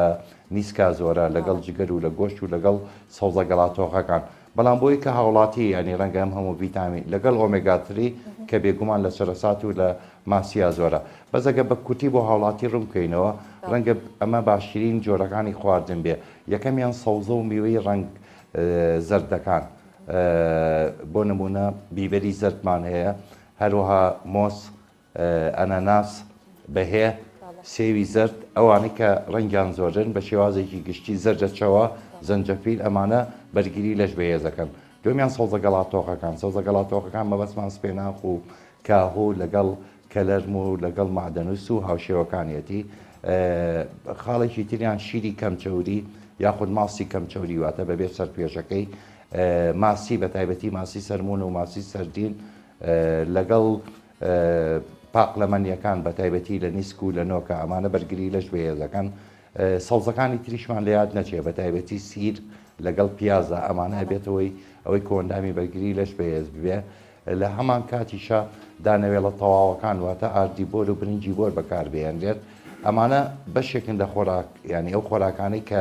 نیسکا زۆرە لەگەڵ جگەر و لە گۆشت و لەگەڵ سەوزە گەڵاتۆخەکان بەڵام بۆی کە هاوڵاتی ینی ڕەنگە ئەم هەموو ڤیتامین لەگەڵ ئۆمێگاتری کە بێگومان لە سەرسات و لە ماسییا زۆرە بەزەگە بە کوتی بۆ هاوڵاتی ڕوومکەینەوە ڕەنگە ئەمە باشترین جۆرەکانی خواردن بێ یەکەمیان سەوزە و میوەی ڕنگ زەردەکان بۆ نمونە بیبەری زەردمان هەیە هەروەها مۆس ئەنەناس بەهێ سێوی زرد ئەوانەی کە ڕەنگیان زۆرن بە شێوازێکی گشتی زەردەچەوە زەنجەفیل ئەمانە بەرگری لەش بەهێزەکەن دومیان سەوزە گەڵاتۆقەکان سەوزە گەڵاتۆقەکان مەبەستمان سپێناخ و کاهوو لەگەڵ کەلەرم و لەگەڵ معدەنووس و هاوشێوەکانیەتی خاڵێکی تریان شیری کەمچەوری یاخود ماسی کەمچەوری واتە بەبێت سەرپێشەکەی ماسی بە تایبەتی ماسی سەرمونە و ماسی سەردین لەگەڵ پاقلەمەنیەکان بە تایبەتی لە نیسک و لە نۆکە ئەمانە بەرگری لەش بەهێزەکان سەوزەکانی تریشمان لە یاد نەچێ بە تایبەتی سیر لەگەڵ پیازە ئەمانە هەبێتەوەی ئەوەی کۆندامی بەرگری لەش بەهێز ببێ لە هەمان کاتیشە دانەوێڵە تەواوەکان واتە ئاردی بۆر و برنجی بۆر بەکاربێنرێت ئەمانە بەشێکن لە خۆراک ینی ئەو خۆراکانەی کە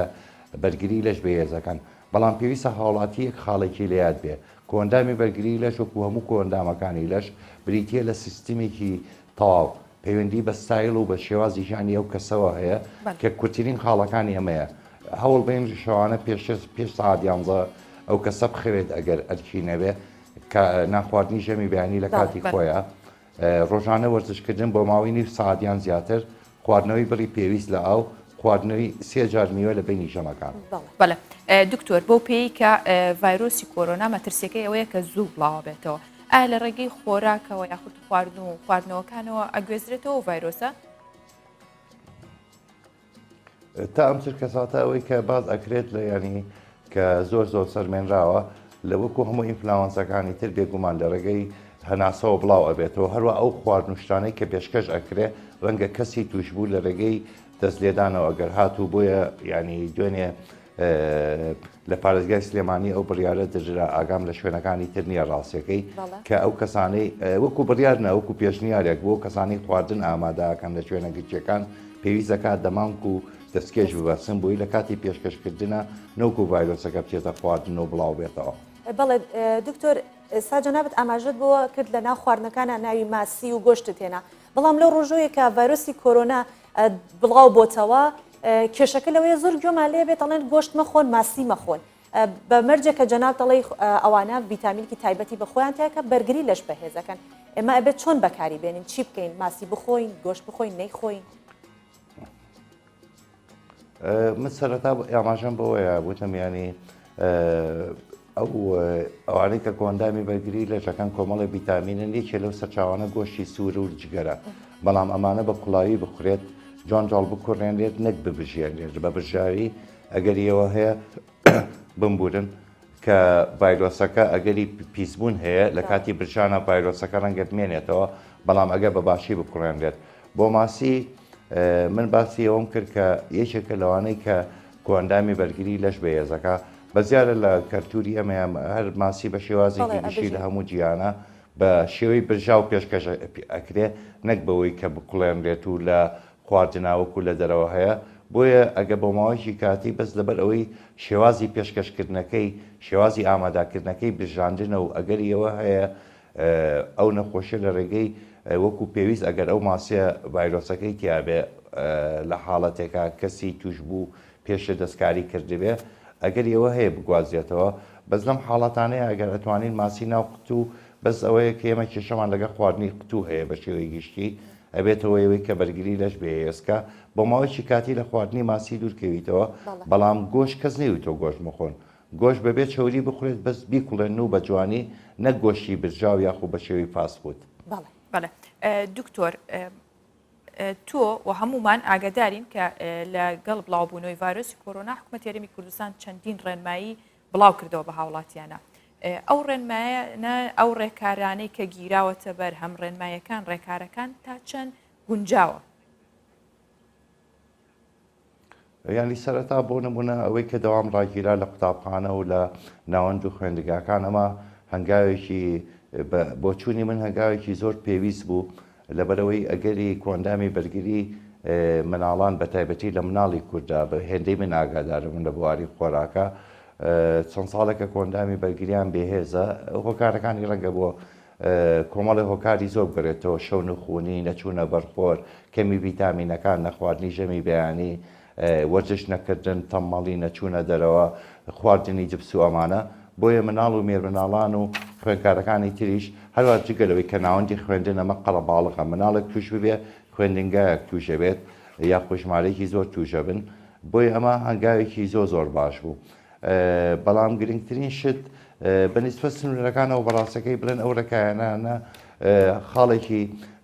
بەرگری لەش بەهێزەکەن بەڵام پێویستە هاوڵاتی یەک خاڵێکی لە یاد بێ کۆندامی بەرگری لەش وەکو هەموو کۆندامەکانی لەش بریتە لە سیستمێکی تەواو پەیوەندی بە ستایل و بە شێوازی ژانی ئەو کەسەوە هەیە کە کورتترین خاڵەکانی ئەمەیە هەوڵ بین شەوانە پێش سعات 11 ئەو کەسە بخەوێت ئەگەر ئەرکی نەبێ ناخواردنی ژەمی بەیانی لە کاتی خۆیە ڕۆژانە وەرزشکردن بۆ ماوەی نیم سعاتیان زیاتر خواردنەوەی بڕی پێویست لە ئاو خواردنەوەی 3 جار میوە لە بینی ژەمەکان بەڵێ دکتۆر بۆ پێی کە ڤایرۆسی کۆرۆنا مەترسیەکەی ئەوەیە کە زوو بڵاوە بێتەوە ئایا لە ڕێگەی خۆراکەوە یاخود خواردن و خواردنەوەکانەوە ئەگوێزرێتەوە ڤایرۆسە تا ئەم چر کەساتە ئەوەی کە باز ئەکرێت لە ینی کە زۆر سەرمێنراوە لە وەکو هەموو ئینفلاوەنسەکانی تر بێگومان لە ڕێگەی هەناسەوە بڵاو ئەبێتەوە هەروە ئەو خواردنوشتانەی کە پێشکەش ئەکرێ ڕەنگە کەسی توش بوو لە ڕێگەی دەستلێدانەوە ئەگەر هاتوو بۆیە ینی دوێنێ لە پارێزگای سلێمانی ئەو بڕیارە دژرا ئاگام لە شوێنەکانی تر نییە ڕاستیەکەی کە ئەو کەسانەی وەکو بڕیارنە وەکو پێشنیارێک بۆ کەسانی خواردن ئامادەکەن لە شوێنەگەچیەکان پێویستەکات دەمانک و دەستکێش ببەسن بووی لە کاتی پێشکەشکردنە نەوەکو ڤایرۆسەکە بچێتە خواردن و بڵاو بێتەوە بەڵێ دکتۆر ئێستا جەنابەت ئاماژەت بۆ کرد لە ناو خواردنەکانە ناوی ماسی و گۆشتت هێنا بەڵام لەو ڕۆژۆیە کە ڤایرۆسی کۆرۆنا بڵاو بۆتەوە کێشەکە لەوەیە زۆر گوێمان لێ بێت دەڵێن گۆشت مەخۆن ماسی مەخۆن بە مەرجە کە جەناب دەڵێ ئەوانە ڤیتامینکی تایبەتی بە خۆیان تایکە بەرگری لەش بەهێزەکەن ئێمە ئەبێت چۆن بەکاری بێنین چی بکەین ماسی بخۆین گۆشت بخۆین نەیخۆین من سەرەتا ئاماژەم بەوەیە وتم ینی ئەوانەی کە کۆندامی بەرگری لەشەکان کۆمەڵی ڤیتامینن یەکێ لەو سەرچاوانە گۆشتی سوور و جگەرە بەڵام ئەمانە بە کوڵاوی بخورێت جوانجاڵ بکوڕێنرێت نەک ببژێنرێت بە بژاوی ئەگەریەوە هەیە بمبورن کە ڤایرۆسەکە ئەگەری پیسبوون هەیە لە کاتی برشانە ڤایرۆسەکە ڕەنگە بمێنێتەوە بەڵام ئەگەر بە باشی بکوڕێنرێت بۆ ماسی من باسی ئەوم کرد کە یەکێکە لەوانەی کە کۆندامی بەرگری لەش بەهێزەکە بەزیارە لە کەرتوری ئەمەیان هەر ماسی بە شێوازێکی گشتی لە هەموو جیانە بە شێوەی برژا و پێشکەش ئەکرێ نەک بەوەی کە بکوڵێنرێت و لە خواردناوەکو لە دەرەوە هەیە بۆیە ئەگە بۆ ماوەیەکی کاتی بەس لەبەر ئەوەی شێوازی پێشکەشکردنەکەی شێوازی ئاماداکردنەکەی بژاندنە و ئەگەریەوە هەیە ئەو نەخۆشیە لە ڕێگەی وەکو پێویست ئەگەر ئەو ماسیە ڤایرۆسەکەی تیابێ لە حاڵەتێکا کەسی توش بوو پێشە دەستکاری کردبێ ئەگەر ئێوە هەیە بگوازێتەوە بەس لەم حاڵەتانەیە ئەگەر ئەتوانین ماسی ناو قوتو بەس ئەوەیە کە ئێمە کێشەمان لەگە خواردنی قوتو هەیە بە شێوەی گشتی ئەبێتەوە ئەوەی کە بەرگری لەش بێسکە بۆ ماوەیەکی کاتی لە خواردنی ماسی دوورکەویتەوە بەڵام گۆشت کەس نەیوتەوە گۆشت مخۆن گۆشت بەبێت چۆری بخورێت بەس بیکوڵێن و بە جوانی نەک گۆشتی برژاو یاخو بە شێوی فاستفود بەڵێ دکتۆر تۆ و هەمومان ئاگادارین کە لەگەڵ بڵاوبوونەوەی ڤایرۆسی کۆرۆنا حکوومەت یاریمی کوردستان چەندین ڕێنمایی بڵاو کردەوە بە هاوڵاتیانە ئەو ڕێنمایە ئەو ڕێکارانەی کە گیراوەتە بەر هەم ڕێنمایەکان ڕێکارەکان تا چەند گونجاوە ینی سەرەتا بۆ نمونە ئەوەی کە دەوام ڕاگیرا لە قوتابخانە و لە ناوەند و خوێندگاکان ئەمە هەنگاوێکی بۆچوونی من هەنگاوێکی زۆر پێویست بوو لەبەرەوەی ئەگەری کۆندامی بەرگری مناڵان بە تایبەتی لە مناڵی کووردا بە هێندەی من ئاگادارم من لە بواری خۆراکە چەند ساڵێکە کۆندامی بەرگریان بێهێزە هۆکارەکانی ڕەنگە بۆ کۆمەڵی هۆکاری زۆر بگرێتەوە شەو نخوونی نەچوونە بەرخۆر کەمی ڤیتامینەکان نەخواردنی ژەمی بەیانی وەرزش نەکردن تەممەڵی نەچوونە دەرەوە خواردنی جبس و ئەمانە بۆیە مناڵ و مێرمناڵان و خوێندکارەکانی تریش هەروە جگەلەوەی کە ناوەندی خوێندن ئەمە قەڵەباڵغە مناڵێک توش ببێ خوێندنگایەک توژە بێت یا خۆشمالێکی زۆر توژە بن بۆی ئەمە هەنگاوێکی زۆر باش بوو بەڵام گرنگترین شت بەنسبە سنوورەکانەوە بەڕاستەکەی بڵێن ئەو ڕێکایانانە خاڵێکی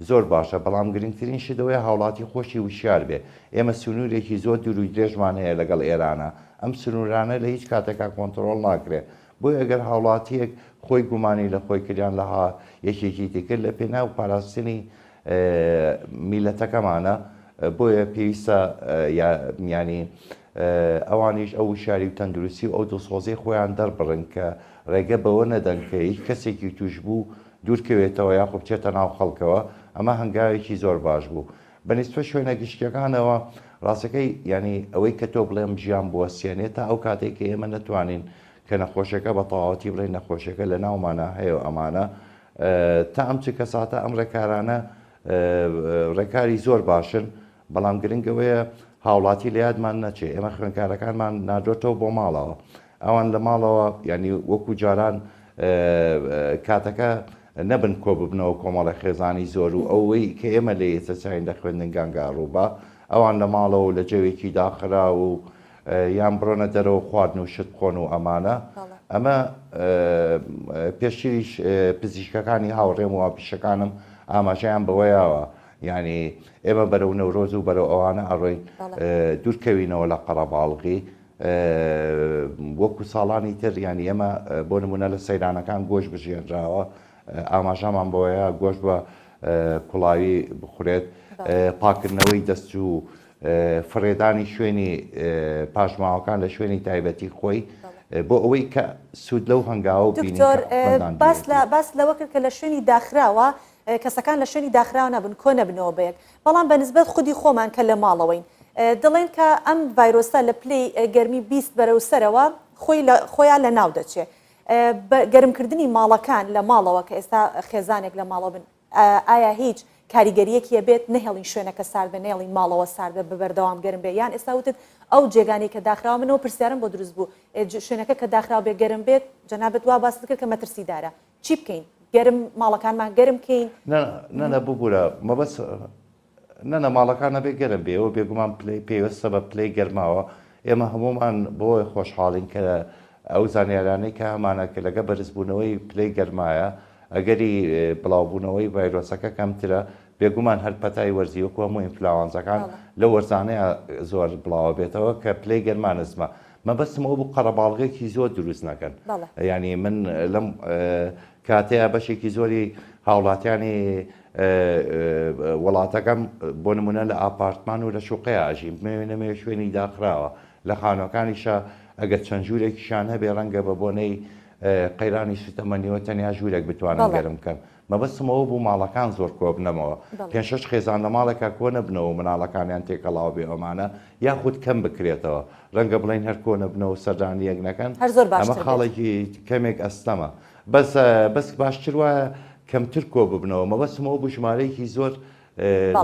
زۆر باشە بەڵام گرنگترین شتەوەی هاوڵاتی خۆشی وشیار بێ ئێمە سنوورێکی زۆر دوور و درێژمان هەیە لەگەڵ ئێرانە ئەم سنوورانە لە هیچ کاتێکا کۆنتترۆل ناکرێت بۆی ئەگەر هاوڵاتیەک خۆی گومانی لە خۆی کردیان لەها یەکێکی دیکرد لە پێناو پاراستنی میلەتەکەمانە بۆیە پێویستە ینی ئەوانیش ئەو شاری و تەندروستی و ئەو دڵسۆزی خۆیان دەربڕن کە ڕێگە بەوە نەدەن کە هیچ کەسێکی توش بوو دوورکەوێتەوە یا خۆ بچێتە ناو خەڵکەوە ئەمە هەنگاوێکی زۆر باش بوو بەنسبە شوێنە گشتیەکانەوە ڕاستەکەی ینی ئەوەی کە تۆ بڵێم ژیان بووە سیێنێت تا ئەو کاتێک کە ئێمە نەتوانین کە نەخۆشەکە بە تەواوەتی بڵێن نەخۆشەکە لە ناومانە هەیە و ئەمانە تا ئەم چ کەساتە ئەم ڕێکارانە ڕێکاری زۆر باشن بەڵام گرنگەوەیە هاوڵاتی لە یادمان نەچێ ئێمە خوێندکارەکانمان نادۆتەوە بۆ ماڵەوە ئەوان لە ماڵەوە ینی وەکو جاران کاتەکە نەبن کۆ ببنەوە کۆمەڵە خێزانی زۆر و ئەوەی کە ئێمە لە ئێستا چاین لە خوێندنگانگا ڕووبا ئەوان لە ماڵەوە لە جەوێکی داخرا و یان بڕۆنە دەرەوە خواردن و شت خۆن و ئەمانە ئەمە پێشتریش پزیشکەکانی هاوڕێم و پیشەکانم ئاماژەیان بەوەیەوە ینی ئێمە بەرەو نەورۆز و بەرەو ئەوانە ئەڕۆین دوورکەوینەوە لە قەرەباڵغی وەکو ساڵانی تر ینی ئێمە بۆ نمونە لە سەیرانەکان گۆشت بژێنراوە ئاماژەمان بۆیە گۆشت بە کوڵاوی بخورێت پاکردنەوەی دەست و فڕێدانی شوێنی پاشماوەکان لە شوێنی تایبەتی خۆی بۆ ئەوەی کە سوود لەو هەنگاوە دکتۆر باس لەوە کرد کە لە شوێنی داخراوە کەسەکان لە شوێنی داخراوە نەبن کۆ نەبنەوە بەیەک بەڵام بەنسبەت خودی خۆمان کە لە ماڵەوەین دڵێن کە ئەم ڤایرۆسە لە پلەی گەرمی 20 بەرەو سەرەوە خۆیان لە ناو دەچێت گەرمکردنی ماڵەکان لە ماڵەوە کە ئێستا خێزانێک لە ماڵەوە بن ئایا هیچ کاریگەریەکیە بێت نهێڵین شوێنەکە سارد بە نێڵین ماڵەوە سارد بە بەردەوام گەرم بێ یان ئێستا وتت ئەو جێگانی کە داخراوە منەوە پرسیارم بۆ دروست بوو شوێنەکە کە داخراو بێ گەرم بێت جەنابەت وا باس کرد کە مەترسیدارە چی بکەین گەرم ماڵەکانمان گەرم بکەین نەنە ببوورە مەبەس نەنە ماڵەکانە بێ گەرم بێ ئەوە بێگومان پێوەستە بە پلەی گەرماوە ئێمە هەمومان بۆی خۆشحاڵین کە ئەو زانیارانەی کە هەمانە کە لەگە بەرزبوونەوەی پلەی گەرمایە ئەگەری بڵاوبوونەوەی ڤایرۆسەکە کەمترە بێگومان هەر پەتای وەرزی وەکو هەموو ئینفلاوانزەکان لە وەرزانەیە زۆر بڵاوە بێتەوە کە پلەی گەرمانزمە مەبەستمەوە بوو قەرەباڵغێکی زۆر دروست نەکەن ینی من لەم کاتەیە بەشێکی زۆری هاوڵاتیانی وڵاتەکەم بۆ نمونە لە ئاپارتمان و لە شوقەیە ئاژیم نەمێ شوێنی داخراوە لە خانەکانیشە ئەگەر چەند ژوورێکیشان هەبێ ڕەنگە بە بۆنەی قەیرانی سوتەمەنیەوە تەنیا ژوورێک بتوانن گەرم بکەن مەبەستمەوە بوو ماڵەکان زۆر کۆ بنەمەوە پێ6 خێزان لە ماڵێکا کۆ نەبنەوە مناڵەکانیان تێکەڵاو بێ ئەمانە یاخود کەم بکرێتەوە ڕەنگە بڵین هەر کۆ نەبنەوە سەردانی یەک نەکەن ئەمە خاڵێکی کەمێک ئەستەمە بەس باشتر وایە کەمتر کۆ ببنەوە مەبەستمەوە بوو ژمارەیەکی زۆر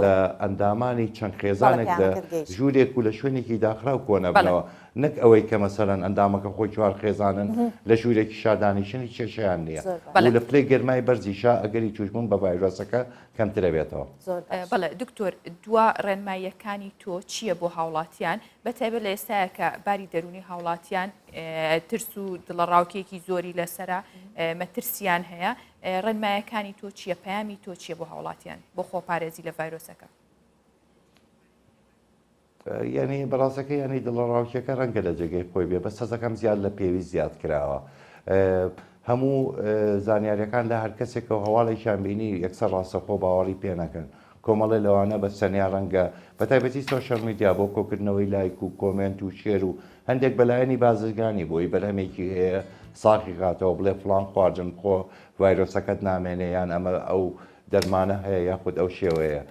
لە ئەندامانی چەند خێزانێک لە ژوورێک و لە شوێنێکی داخرا و کۆ نەبنەوە نەک ئەوەی کە مەسەرەن ئەندامەکە خۆی چوار خێزانن لە ژوورێکی شادانیشنی کێشیان نییە لە پلەی گەرمای بەرزیشا ئەگەری توشبوون بە ڤایرۆسەکە کەمترە بێتەوە بەڵێ دکتۆر دوا ڕێنماییەکانی تۆ چییە بۆ هاوڵاتیان بەتایبەت لە ئێستایە کە باری دەرونی هاوڵاتیان ترس و دڵەڕاوکێکی زۆری لەسرە مەترسیان هەیە ڕێنماییەکانی تۆ چییە پەیامی تۆ چییە بۆ هاوڵاتیان بۆ خۆپارێزی لە ڤایرۆسەکە یعنی بەڕاستەکە ینی دڵڕاوکیەکە ڕەنگە لە جێگەی خۆی بێ بە سەزەکەم زیاد لە پێویست زیاد کراوە هەموو زانیاریەکان لە هەر کەسێکەوە هەواڵێکیان بینی یەکسەر ڕاستەخۆ باوەڕی پێ نەکەن کۆمەڵی لەوانە بە سەنیا ڕەنگە بە تایبەتی سۆشەل میدیا بۆ کۆکردنەوەی لایک و کۆمنت و شێر و هەندێک بەلایەنی بازرگانی بۆی بەرهەمێکی هەیە ساقی کاتەوە بڵێ فڵان خواردن خۆ ڤایرۆسەکەت نامێنێ یان ئەمە ئەو دەرمانە هەیە یاخود ئەو شێوەیە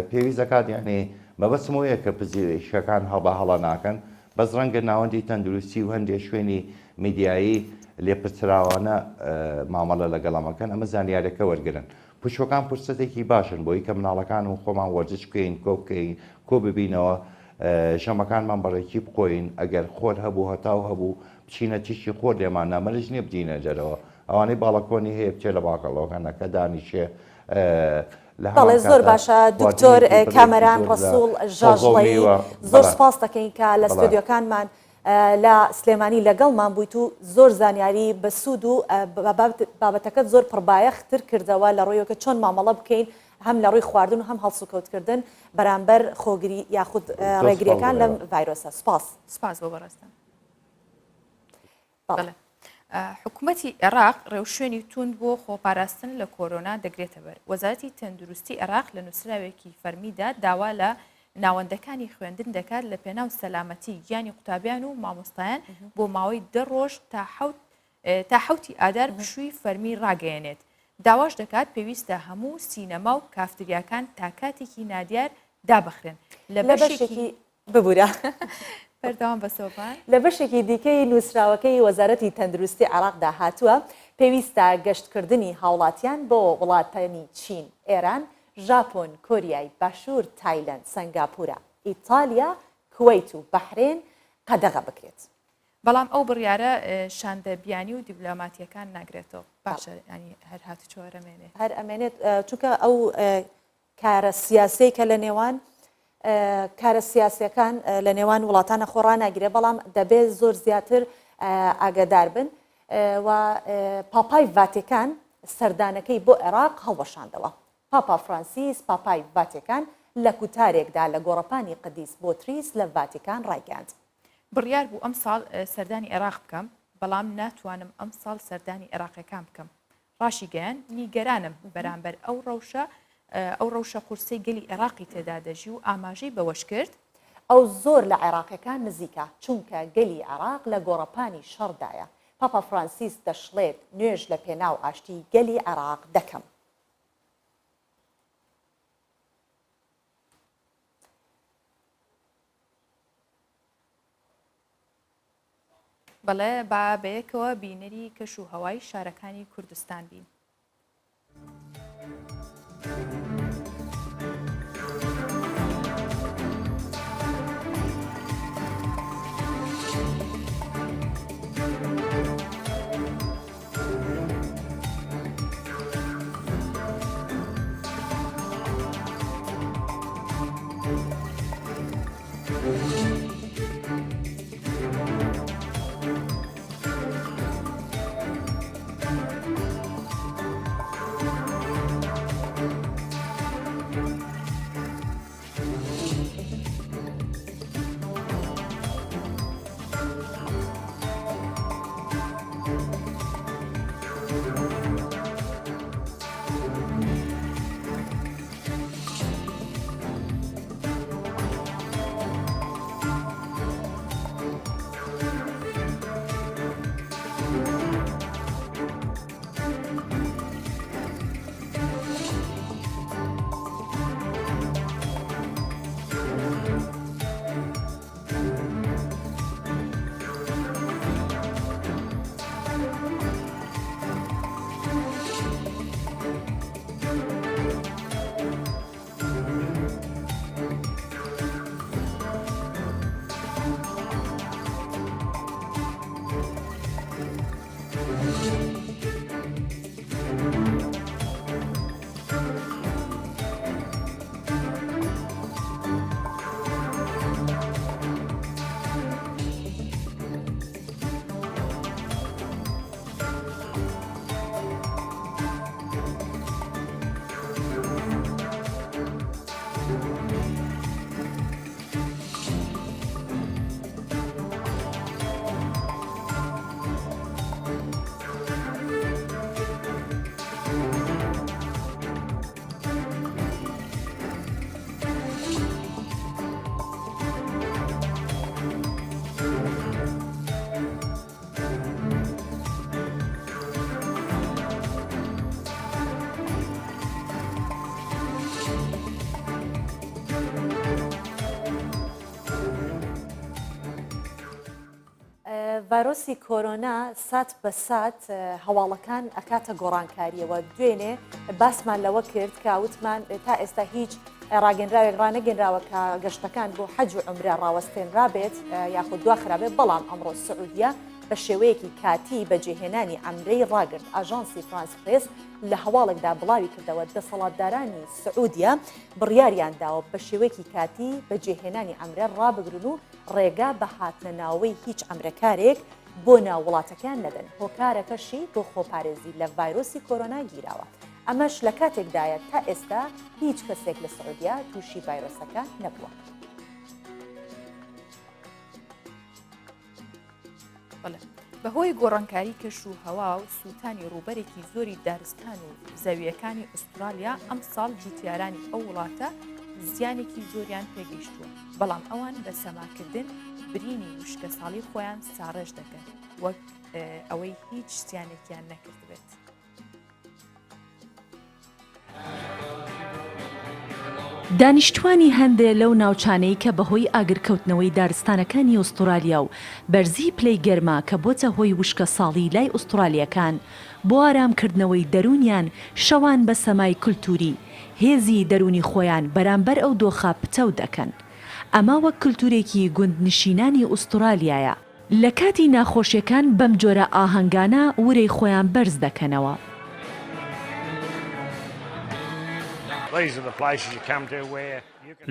پێویست دەکات یعنی مەبەستمەوەیە کە پزیشکەکان هەڵا ناکەن بەس ڕەنگە ناوەندی تەندروستی و هەندێک شوێنی میدیایی لێپرسراوانە مامەڵە لەگەڵەمەکەن ئەمە زانیارەکە وەرگرن. پوشەکان فرسەتێکی باشن بۆی کە مناڵەکان و خۆمان وەرزش بکەین کۆ بکەین کۆ ببینەوە ژەمەکانمان بەڕێکی بخۆین ئەگەر خۆر هەبوو هەتاو هەبوو بچینە تیشی خۆر لێمان نامەرج نییە بدینە جەرەوە ئەوانەی باڵەکۆنی هەیە بچێ لە باقەڵەوەکانەکە دانیشێ بەڵێ زۆر باشە دکتۆر کامەران ڕسوول ژاژڵەی زۆر سپاس دەکەین کە لە ستودیۆکانمان لە سلێمانی لەگەڵمان بوویت و زۆر زانیاری بەسوود و بابەتەکەت زۆر پڕبایەختر کردەوە لە ڕۆیەکە چۆن مامەڵە بکەین هەم لە ڕووی خواردن و هەم هەڵسوکەوتکردن بەرامبەر خۆگری یاخود ڕێگریەکان لەم ڤایرۆسە. سپاس بۆ بەڕاستە. حکوومەتی عێراق ڕێوشێنی توند بۆ خۆپاراستن لە کۆرۆنا دەگرێتە بەر. وەزارەتی تەندروستی عێراق لە نووسراوێکی فەرمیدا داوا لە ناوەندەکانی خوێندن دەکات لە پێناو سەلامەتی گیانی قوتابیان و مامۆستایان بۆ ماوەی 10 ڕۆژ تا حوتی ئادار بشووی فەرمی ڕاگەیەنێت. داواش دەکات پێویستە هەموو سینەما و کافتریاکان تا کاتێکی نادیار دابخرێن لە بەشێکی ببوورە. بەردەوام بەسەوبان لە بەشێکی دیکەی نووسراوەکەی وەزارەتی تەندروستی عێراقدا هاتووە پێویستە گەشتکردنی هاوڵاتیان بۆ وڵاتانی چین، ئێران، ژاپۆن، کۆریای باشوور، تایلەند، سەنگاپورە، ئیتالیا، کوێیت و بەحرێن قەدەغە بکرێت. بەڵام ئەو بڕیارە شاندەبیانی و دیبلۆماتیەکان ناگرێتەوە. باشە ینی هەر هاتوچۆ هەر ئەمێنێت چونکە ئەو کارە سیاسەی کە لە نێوان کارە سیاسەکان لە نێوان وڵاتانە خۆڕان ناگیرێ بەڵام دەبێت زۆر زیاتر ئاگادار بن و پاپای ڤاتیکان سەردانەکەی بۆ عێراق هەڵوەشاندەوە. پاپا فرانسیس پاپای ڤاتیکان لە کوتارێکدا لە گۆڕەپانی قدیس بۆتریس لە ڤاتیکان ڕایگەاند. بڕیار بوو ئەم ساڵ سەردانی عێراق بکەم بەڵام ناتوانم ئەم ساڵ سەردانی عێراقیەکان بکەم. ڕاشی گەیان نیگەرانم بەرامبەر ئەو ڕەوشە قورسەی گەلی عێراقی تێدا دەژی و ئاماژەی بەوەش کرد ئەو زۆر لە عێراقیەکان نزیکە چونکە گەلی عێراق لە گۆڕەپانی شەڕدایە. پاپا فرانسیس دەشڵێت نوێژ لە پێناو ئاشتی گەلی عێراق دەکەم. بەڵێ با بەیەکەوە بینەری کەش و هەوای شارەکانی کوردستان بین. ڤایرۆسی کۆرۆنا سات بە سات هەواڵەکان ئەکاتە گۆڕانکاریەوە دوێنێ باسمان لەوە کرد کە وتمان تا ئێستا هیچ ڕاگەنراوێک ڕانەگەنراوە کە گەشتەکان بۆ حەج و عومرە ڕاوەستێنرابێت یاخود دوا خراپێت بەڵام ئەمڕۆ سعودیە بە شێوەیەکی کاتی بەجێهێنانی عەمرەی ڕاگرت ئاژانسی فرانس پرێس لە هەواڵێکدا بڵاوی کردەوە دەسەڵاتدارانی سعودیە بڕیاریان داوە بە شێوەیەکی کاتی بەجێهێنانی عەمرە ڕابگرن و ڕێگا بە هاتنە ناوەی هیچ عەمرەکارێک بۆ ناو وڵاتەکان نەدەن هۆکارەکەشی بۆ خۆپارێزی لە ڤایرۆسی کۆرۆنا گیراوە ئەمەش لە کاتێکدایە تا ئێستا هیچ کەسێک لە سعودیا تووشی ڤایرۆسەکە نەبووە. بەهۆی گۆڕانکاری کەش و هەوا و سووتانی ڕووبەرێکی زۆری دارستان و زەویەکانی ئوسترالیا ئەم ساڵ جوتیارانی ئەو وڵاتە زیانێکی زۆریان پێگەیشتووە بەڵام ئەوان بە سەماکردن برینی وشکە ساڵی خۆیان ساڕێژ دەکەن وەک ئەوەی هیچ زیانێکیان نەکردبێت. دانیشتوانی هەندێک لەو ناوچانەی کە بەهۆی ئاگرکەوتنەوەی دارستانەکانی ئوسترالیا و بەرزی پلەی گەرما کە بۆتە هۆی وشکە ساڵی لای ئوسترالیەکان بۆ ئارامکردنەوەی دەرونیان شەوان بە سەمای کولتوری هێزی دەرونی خۆیان بەرامبەر ئەو دۆخە پتەو دەکەن. ئەمە وەک کولتورێکی گوندنشینانی ئوسترالیایە لە کاتی ناخۆشیەکان بەم جۆرە ئاهەنگانە ورەی خۆیان بەرز دەکەنەوە.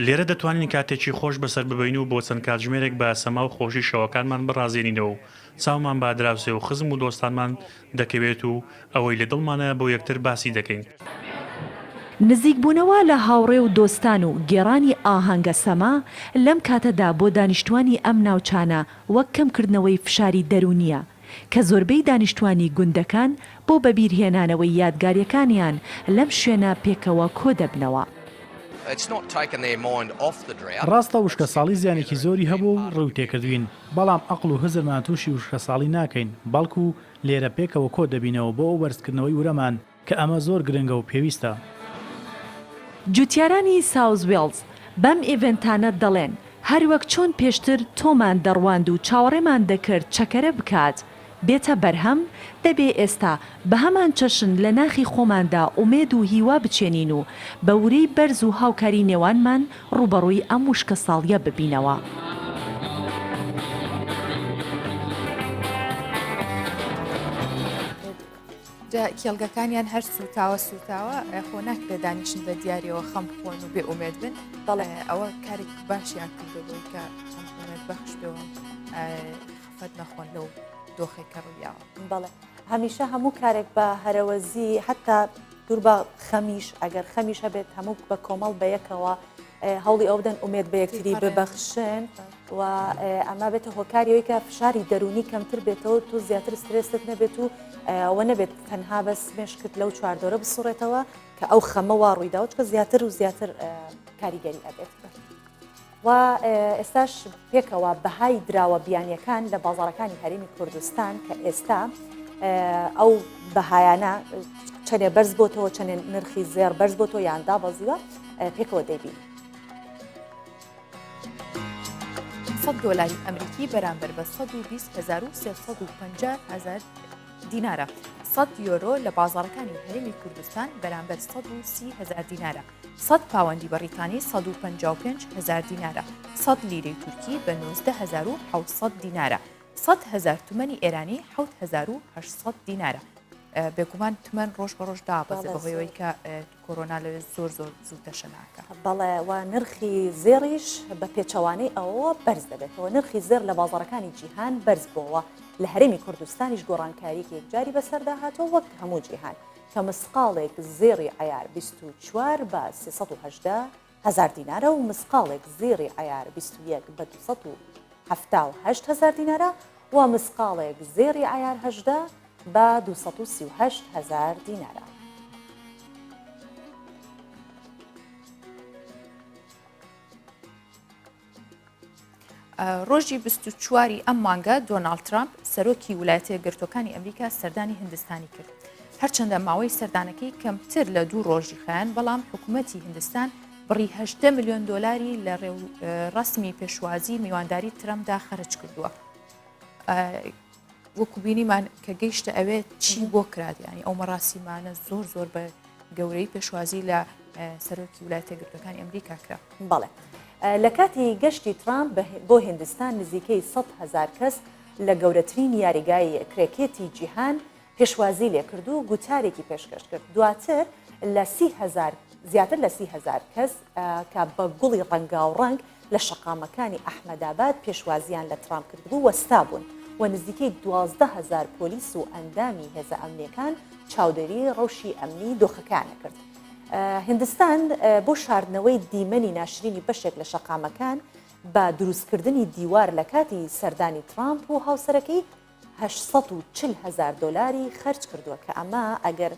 لێرە دەتوانین کاتێکی خۆش بەسەر ببین و بۆ چەند کاتژمێرێک بە سەما و خۆشی شەوەکانمان بڕازێنینەوە و چاومان بادراوسێ و خزم و دۆستانمان دەکەوێت و ئەوەی لە دڵمانە بۆ یەکتر باسی دەکەین. نزیکبوونەوە لە هاوڕێ و دۆستان و گێڕانی ئاهەنگە سەما لەم کاتەدا بۆ دانیشتوانی ئەم ناوچانە وەک کەمکردنەوەی فشاری دەرونیە کە زۆربەی دانیشتوانی گوندەکان بۆ بەبیرهێنانەوەی یادگاریەکانیان لەم شوێنە پێکەوە کۆ دەبنەوە. ڕاستە وشکە ساڵی زیانێکی زۆری هەبوو و ڕوو تێکردوین بەڵام ئەقڵ و هزرمان تووشی وشکە ساڵی ناکەین بەڵکو لێرە پێکەوە کۆ دەبینەوە بۆ وەرزکردنەوەی ورەمان کە ئەمە زۆر گرنگە و پێویستە. جوتیارانی ساوز وێلز بەم ئیڤنتانە دەڵێن هەروەک چۆن پێشتر تۆمان دەڕواند و چاوەڕێمان دەکرد چەکەرە بکات بێتە بەرهەم دەبێ ئێستا بە هەمان چەشن لە ناخی خۆماندا ئومێد و هیوا بچێنین و بە ورەی بەرز و هاوکاری نێوانمان ڕوبەڕووی ئەم وشکە ساڵیە ببینەوە. کێڵگەکانیان هەر سوتاوە خۆ ناکرێت دانیشن بە دیارەوە خەم بخۆن و بێ ئومێد بن ئەوە کارێک باشیان کردەوەی کە ئومێد بەخش بێەوە خەفەت نەخۆن لەو دۆخێکە ڕوویاوە. بەڵێ هەمیشە هەموو کارێک بە هەرەوەزی حتا دوور بە خەمیش ئەگەر خەمیش هەبێت هەموو بە کۆمەڵ بە یەکەوە هەوڵی ئەو بدەن ئومێد بە یەکتری ببەخشن و ئەمە بێتە هۆکاریەوەی کە فشاری دەرونی کەمتر بێتەوە تو زیاتر سترێست نەبێت و ئەوە نەبێت تەنها بەس مێشکرد لەو چواردۆرە بسوڕێتەوە کە ئەو خەمەوە ڕوویدا چکە زیاتر و زیاتر کاریگەری ئەبێت. و ئێستاش پێکەوە بەهای دراوە بیانیەکان لە بازاڕەکانی هەرێمی کوردستان کە ئێستا ئەو بەهایانە چەندێ بەرز بۆتەوە چەندێن نرخی زێر بەرز بۆتەوە یاندا بەزیوە پێکەوە دەبین. $100 ئەمریکی بەرامبەر بە 120,350 دینارە. 100 یۆرۆ لە بازاڕەکانی هەرێمی کوردستان بەرامبەر 130,000 دینارە. 100 پاوەندی بەریتانی 155,000 دینارە. 100 لیرەی تورکی بە 19,700 دینارە. 100,000 تومەنی ئێرانی 7,800 دینارە. بێگومان تومەن ڕۆژ بە ڕۆژ دابەزێ بەهۆیەوەی کە کۆرۆنا لە زۆر زوو دەشەناکە. بەڵێ و نرخی زێریش بە پێچەوانەی ئەوە بەرز دەبێتەوە. نرخی زێر لە بازاڕەکانی جیهان بەرز بووە لە هەرێمی کوردستانیش گۆڕانکاریەکی یەکجاری بەسەردا هاتەوە وەک هەموو جیهان کە مسقالێک زێری عیار 24 بە 318,000 دینارە و مسقالێک زێری عیار 21 بە 278,000 دینارە و مسقالێک زێری عیار 18 بە 238,000 دینارە. ڕۆژی 24 ئەم مانگە دۆناڵد ترامپ سەرۆکی ویلایەتە یەکگرتووەکانی ئەمریکا سەردانی هیندستانی کرد. هەرچەندە ماوەی سەردانەکەی کەمتر لە 2 ڕۆژی خایەن بەڵام حکوومەتی هیندستان بڕی $8 ملیۆن لە ڕێو ڕسمی پێشوازی میوانداری ترامپدا خەرج کردووە. وەکو بینیمان کە گەیشتە ئەوێت چی بۆ کرات ینی ئەو مەڕاستیمانە زۆر بە گەورەی پێشوازی لە سەرۆکی ویلایەتە یەکگرتووەکانی ئەمریکا کرا. بەڵێ لە کاتی گەشتی ترامپ بۆ هندستان نزیکەی 100,000 کەس لە گەورەترین یاریگای کرێکێتی جیهان پێشوازی لێ کرد و گوتارێکی پێشکەش کرد. دواتر لە 30,000 زیاتر لە 30,000 کەس کە بە گوڵی ڕەنگاوڕەنگ لە شەقامەکانی ئەحمەداباد پێشوازیان لە ترامپ کرد بوو وەستا بوون و نزیکەی 12,000 پۆلیس و ئەندامی هێزە ئەمنیەکان چاودێری ڕەوشی ئەمنی دۆخەکانە کرد. هندستان بۆ شاردنەوەی دیمەنی ناشرینی بەشێک لە شەقامەکان بە دروستکردنی دیوار لە کاتی سەردانی ترامپ و هاوسەرەکەی 840,000 دلاری خەرج کردووە کە ئەمە ئەگەر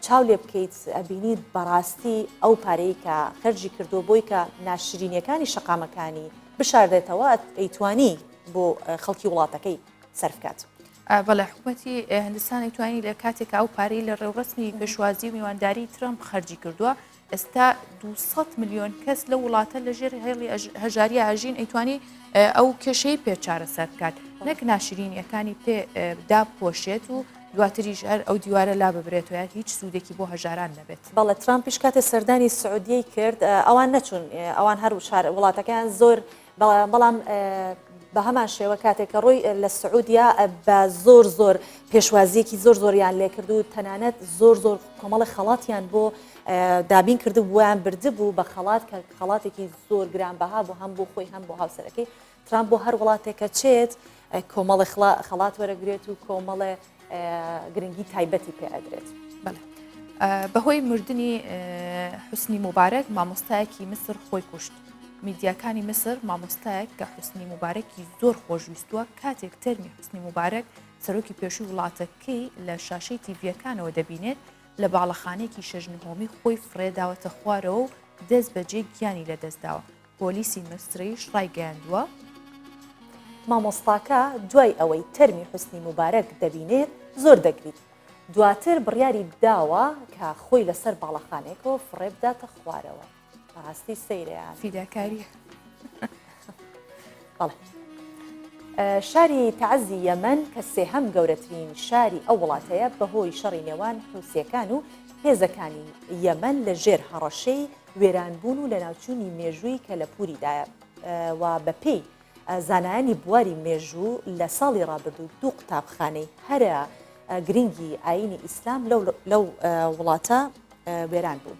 چاو لێ بکەیت ئەبینیت بەڕاستی ئەو پارەی کە خەرجی کردووە بۆی کە ناشرینیەکانی شەقامەکانی بشاردێتەوە ئەیتوانی بۆ خەڵکی وڵاتەکەی سەرفکات. بەڵێ حکوومەتی هندستان ئەیتوانی لە کاتێک ئەو پارەی لە ڕێوڕسمی پێشوازی و میوانداری ترامپ خەرجی کردووە ئێستا 200 میلیۆن کەس لە وڵاتە لەژێر هێڵی هەژاری ئاژین ئەیتوانی ئەو کێشەی پێچارە سەر بکات نەک ناشرینیەکانی پێدا پۆشێت و دواتریش هەر ئەو دیوارە لا ببرێتەوە هیچ سوودێکی بۆ هەژاران نەبێت. بەڵێ ترامپیش کاتێ سەردانی سعودیەی کرد ئەوان نەچوون ئەوان هەر وڵاتەکان زۆر بەڵام بە هەمان شێوە کاتێک کە ڕۆی لە سعودیا بە زۆر پێشوازیەکی زۆریان لێ کرد و تەنانەت زۆر کۆمەڵی خەڵاتیان بۆ دابین کرد بۆیان برده بوو بە خەڵات کە خەڵاتێکی زۆر گرانبەها بۆ هەم بۆ خۆی هەم بۆ هاوسەرەکەی ترامپ بۆ هەر وڵاتێکە چێت کۆمەڵی خەڵات وەرەگرێت و کۆمەڵێ گرنگی تایبەتی پێ ئەدرێت. بەهۆی مردنی حوسنی مبارەک مامۆستایەکی مسر خۆی کوشت. میدیاکانی مسر مامۆستایەک کە حوسنی مبارەکی زۆر خۆشویستووە کاتێک تەرمی حوسنی مبارەک سەرۆکی پێشووی وڵاتەکەی لە شاشەی تیڤیەکانەوە دەبینێت لە باڵەخانێکی شەژنهۆمی خۆی فرێداوەتە خوارەوە و دەست بەجێ گیانی لەدەستداوە. پۆلیسی مەسریش ڕایگەیاندووە مامۆستاکە دوای ئەوەی تەرمی حوسنی مبارەک دەبینێت زۆر دەگریت. دواتر بڕیاری داوە کە خۆی لەسەر باڵەخانێکەوە فڕێ بداتە خوارەوە. ڕاستی سەیریان فیداکاری. بەڵێ شاری تەعەزی یەمەن کە سێهەم گەورەترین شاری ئەو وڵاتەیە بەهۆی شەڕی نێوان حوسیەکان و هێزەکانی یەمەن لە ژێر هەڕەشەی وێرانبوون و لە ناوچوونی مێژووی کە لە پووریدایە و بەپێی زانایانی بواری مێژوو لە ساڵی ڕابردوو 2 قوتابخانەی هەرە گرنگی ئاینی ئیسلام لەو وڵاتە وێران بوو.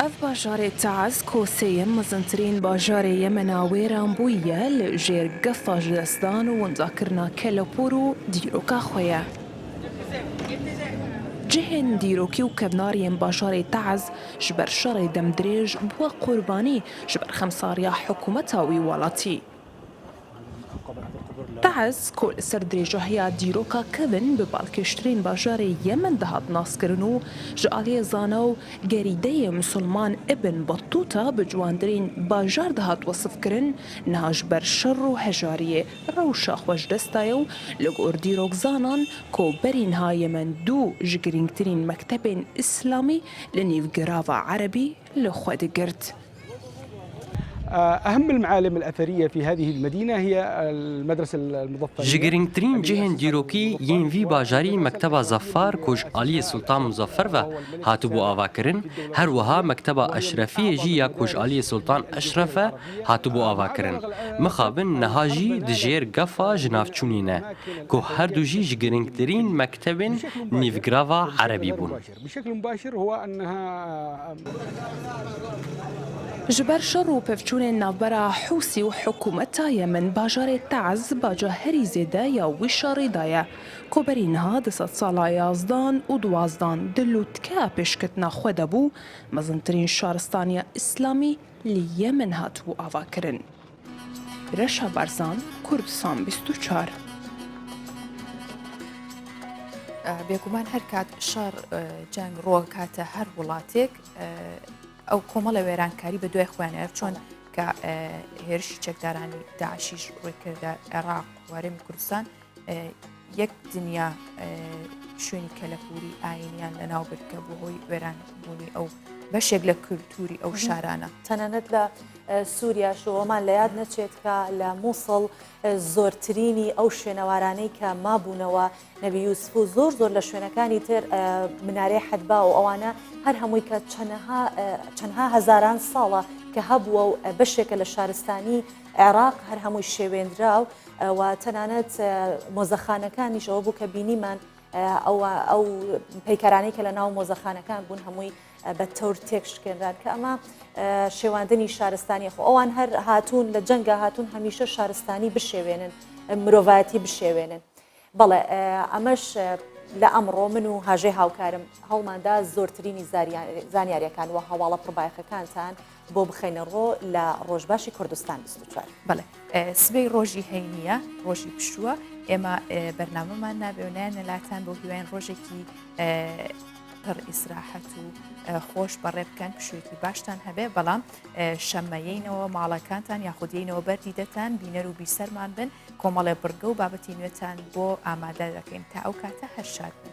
ئەف باژارێ تەعەز کۆسەیە مەزنترین باژارێ یەمەنا وێران بوویە لە ژێر گەفا ژدەستدان و وەنداکردنا کەلەپور و دیرۆکا خۆیە. جهێن دیرۆکی و کەبناریên باژارê تەعەز ji ber şerê demdirêj bûye qurbanî ji ber xemsariya hikûmeta wî welatî. تەعەز ku li ser dirêjehiya dîroka kevin bi balkêştirên bajarê Yemen dihat naskirin û ji aliyê zana û gerîdeyê Musulman Ibn Battuta bi ciwandirên bajar dihat wasifkirin niha ji ber şer û hejariyê rewşa xwe ji dest daye û li gor dîrokzanan ku berî niha Yemen dû ji girîngtirîn mektebên İslamî li nîvgirava Erebî li xwe digirt. أهم المعالم الأثرية في هذه المدينة هي المدرسة المظفرية. جگرینگترین جهن دیروکی ین وی باجاری مکتب زفار کج علی سلطان مظفر و هاتو بو آواکرن هر وها مکتب اشرفی جی یا کج علی سلطان اشرف هاتو بو آواکرن مخابن نهاجی دجیر گفا جنافچونینه کو هر دو جی جگرینگترین مکتبن نیفگراوا عربی بون. بشكل مباشر هو أنها ji ber şer û pevçûnên navbera Hûsî û hikûmeta Yemen bajarê Teዕez baca herî zêde ya wî şerê daye ku berî niha di sed sala yazdan û duwazdan di lûtkeya pêşketina xwe de bû mezintirîn şaristaniya İslamî li Yemen hatibû avakirin. Reşa Barzan, Kurdistan 24. بێگومان هەر کات شەڕ جەنگ ڕۆکاتە هەر وڵاتێک ئەو کۆمەڵە وێرانکاری بە دوای خوێنەر چۆن کە هێرشی چەکدارانی داعشیش ڕێکردە عێراق وارەمی کوردستان یەک دنیا شوێنی کەلەپوری ئاینیان لەناو برد کە بۆ هۆی وێرانبوونی ئەو بەشێک لە کولتوری ئەو شارانە. تەنانەت لە سووریا شەوەمان لە یاد نەچێت کە لە مووسڵ زۆرترینی ئەو شوێنەوارانەی کە مابوونەوە نەبی یوسف و زۆر لە شوێنەکانی تر منارەی حەدبا و ئەوانە هەر هەمووی کە چەندها هەزاران ساڵە کە هەبووە و بەشێکە لە شارستانی عێراق هەر هەمووی شێوێنراو و تەنانەت مۆزەخانەکانیش ئەوە بوو کە بینیمان ئەو پەیکەرانەی کە لە ناو مۆزەخانەکان بوون هەمووی بە تەور تێکشکێنران کە ئەمە شێواندنی شارستانی خۆ ئەوان هەر هاتوون لە جەنگە هاتوون هەمیشە شارستانی بشێوێنن مرۆڤایەتی بشێوێنن. بەڵێ ئەمەش لە ئەمڕۆ من و هاژێ هاوکارم هەڵماندا زۆرترینی زانیاریەکان و هەواڵە پڕبایەخەکانتان بۆ بخەینە ڕۆ لە ڕۆژباشی کوردستان 24. بەڵێ سبەی ڕۆژی هەینیە ڕۆژی پشووە ئێمە بەرنامەمان نابێونیان نەلاتان بۆ هیوایان ڕۆژێکی پڕ ئیسراحەت و خۆش بەڕێ بکەن پشوێکی باشتان هەبێ بەڵام شەمەیەینەوە ماڵەکانتان یاخودینەوە بەردیدەتان بینەر و بیسەرمان بن کۆمەڵێ بڕگە و بابەتی نوێتان بۆ ئامادە دەکەین تا ئەو کاتە هەر شاد بن.